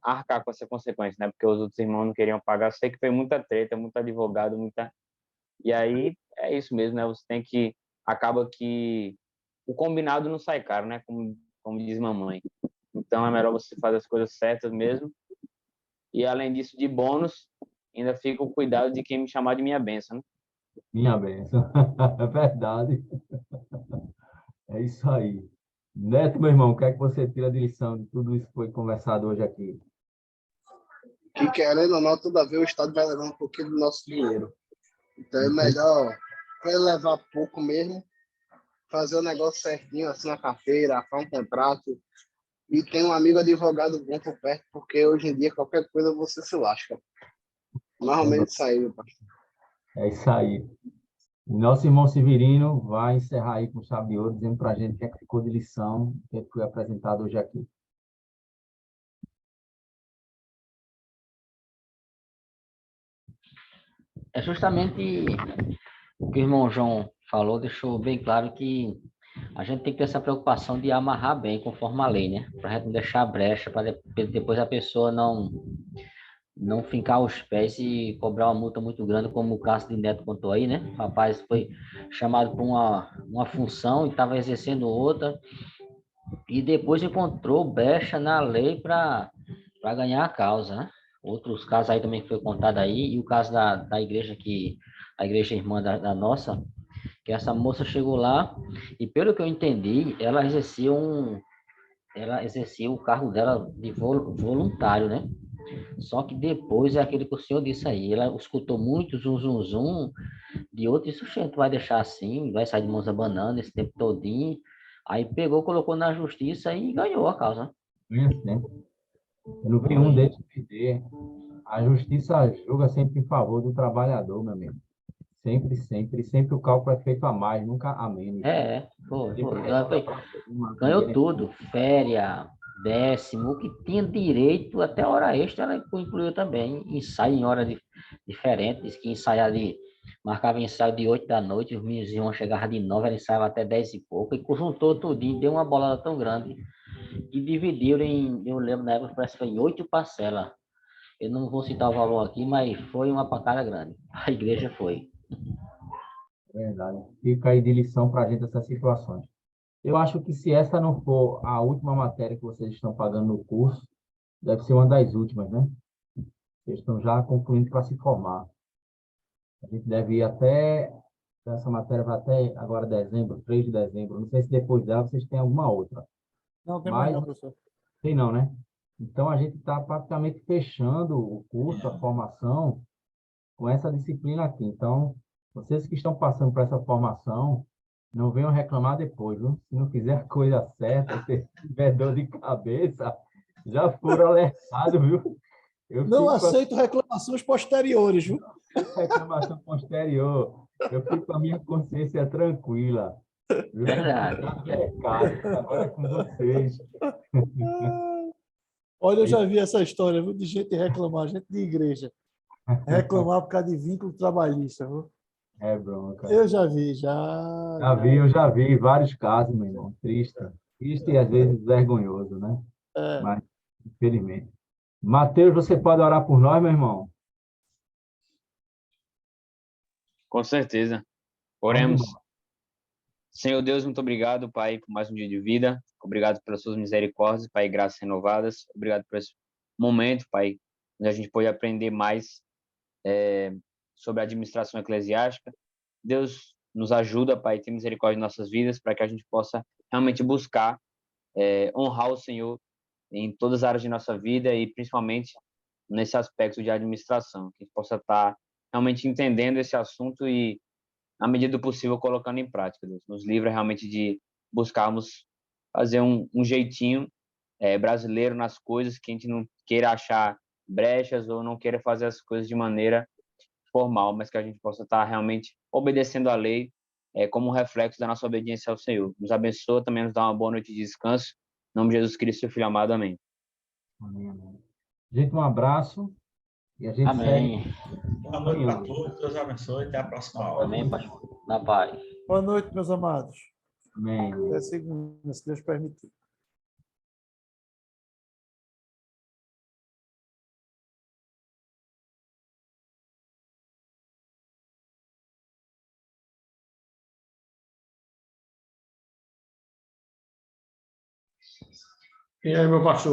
arcar com essa consequência, né? Porque os outros irmãos não queriam pagar. Sei que foi muita treta, muito advogado, muita E aí é isso mesmo, né? Você tem que acaba que o combinado não sai caro, né? Como diz mamãe. Então é melhor você fazer as coisas certas mesmo. E além disso, de bônus, ainda fica o cuidado de quem me chamar de minha bênção, né? Minha bênção. É verdade. É isso aí. Neto, meu irmão, o que é que você tira de lição de tudo isso que foi conversado hoje aqui? Que querendo ou não, toda vez o Estado vai levar um pouquinho do nosso dinheiro. Então é melhor levar pouco mesmo, fazer o negócio certinho, assinar a carteira, fazer um contrato e ter um amigo advogado bom por perto, porque hoje em dia qualquer coisa você se lasca. Normalmente isso aí, meu pastor. É isso aí. Nosso irmão Severino vai encerrar aí com chave de ouro, dizendo para a gente o que é que ficou de lição, o que é que foi apresentado hoje aqui. É justamente o que o irmão João falou, deixou bem claro que a gente tem que ter essa preocupação de amarrar bem conforme a lei, né? Para a gente não deixar brecha, para depois a pessoa não fincar os pés e cobrar uma multa muito grande, como o caso de Neto contou aí, né? O rapaz foi chamado para uma função e estava exercendo outra, e depois encontrou brecha na lei para ganhar a causa, né? Outros casos aí também que foi contado aí, e o caso da igreja a igreja irmã da nossa, que essa moça chegou lá e pelo que eu entendi, ela exercia o cargo dela de voluntário, né? Só que depois é aquele que o senhor disse aí, ela escutou muito zum zum zum de outro, isso gente vai deixar assim, vai sair de mãos abanando esse tempo todinho. Aí pegou, colocou na justiça e ganhou a causa. Ganha sempre. Eu não vi um Foi. deles perder. A justiça julga sempre em favor do trabalhador, meu amigo. Sempre, sempre. Sempre o cálculo é feito a mais, nunca a menos. Foi, Sempre foi. sobra para uma Ganhou dinheiro. tudo, férias, décimo, o que tinha direito, até hora extra, ela incluiu também, ensaio em horas diferentes, que ensaiava marcava ensaio de 8 da noite, os meninos iam chegar de 9, ela ensaiava até 10 e pouco, e conjuntou tudinho, deu uma bolada tão grande, e dividiram eu lembro na época, parece que foi em 8 parcelas. Eu não vou citar o valor aqui, mas foi uma pancada grande. A igreja foi. Verdade. Fica aí de lição para a gente essas situações. Eu acho que se essa não for a última matéria que vocês estão pagando no curso, deve ser uma das últimas, né? Vocês estão já concluindo para se formar. A gente deve ir até, essa matéria vai até agora dezembro, 3 de dezembro. Não sei se depois dela vocês têm alguma outra, Não, tem mais mas não, professor. tem não, né? Então a gente está praticamente fechando o curso, a formação, com essa disciplina aqui. Então, vocês que estão passando por essa formação, não venham reclamar depois, viu? Se não fizer a coisa certa, se tiver dor de cabeça, já foram alertados, viu? Eu Não fico com a aceito reclamações posteriores, viu? reclamação posterior, eu fico com a minha consciência tranquila, viu? Verdade. Dado recado, agora é com vocês. Olha, eu É isso, já vi essa história, viu, de gente reclamar, gente de igreja, reclamar por causa de vínculo trabalhista, viu? é bronca. Eu já vi, Eu já vi vários casos, meu irmão. Triste. Triste e às vezes vergonhoso, né? É, Mas, infelizmente. Mateus, você pode orar por nós, meu irmão? Com certeza. Vamos Oremos. embora. Senhor Deus, muito obrigado, Pai, por mais um dia de vida. Obrigado pelas suas misericórdias, Pai, graças renovadas. Obrigado por esse momento, Pai, onde a gente pode aprender mais sobre a administração eclesiástica. Deus nos ajuda, Pai, ter misericórdia em nossas vidas, para que a gente possa realmente buscar honrar o Senhor em todas as áreas de nossa vida e principalmente nesse aspecto de administração, que a gente possa estar realmente entendendo esse assunto e, na medida do possível, colocando em prática. Deus nos livra realmente de buscarmos fazer um jeitinho brasileiro nas coisas, que a gente não queira achar brechas ou não queira fazer as coisas de maneira formal, mas que a gente possa estar realmente obedecendo à lei como um reflexo da nossa obediência ao Senhor. Nos abençoa, também nos dá uma boa noite de descanso. Em nome de Jesus Cristo, seu Filho amado. Amém. Amém, amém. Gente, um abraço e a gente segue Amém. Boa noite para caminhando. todos, Deus abençoe, até a próxima aula. Amém, pastor. Na paz. boa noite, meus amados. Amém. Até segunda, se Deus permitir. E aí, meu pastor?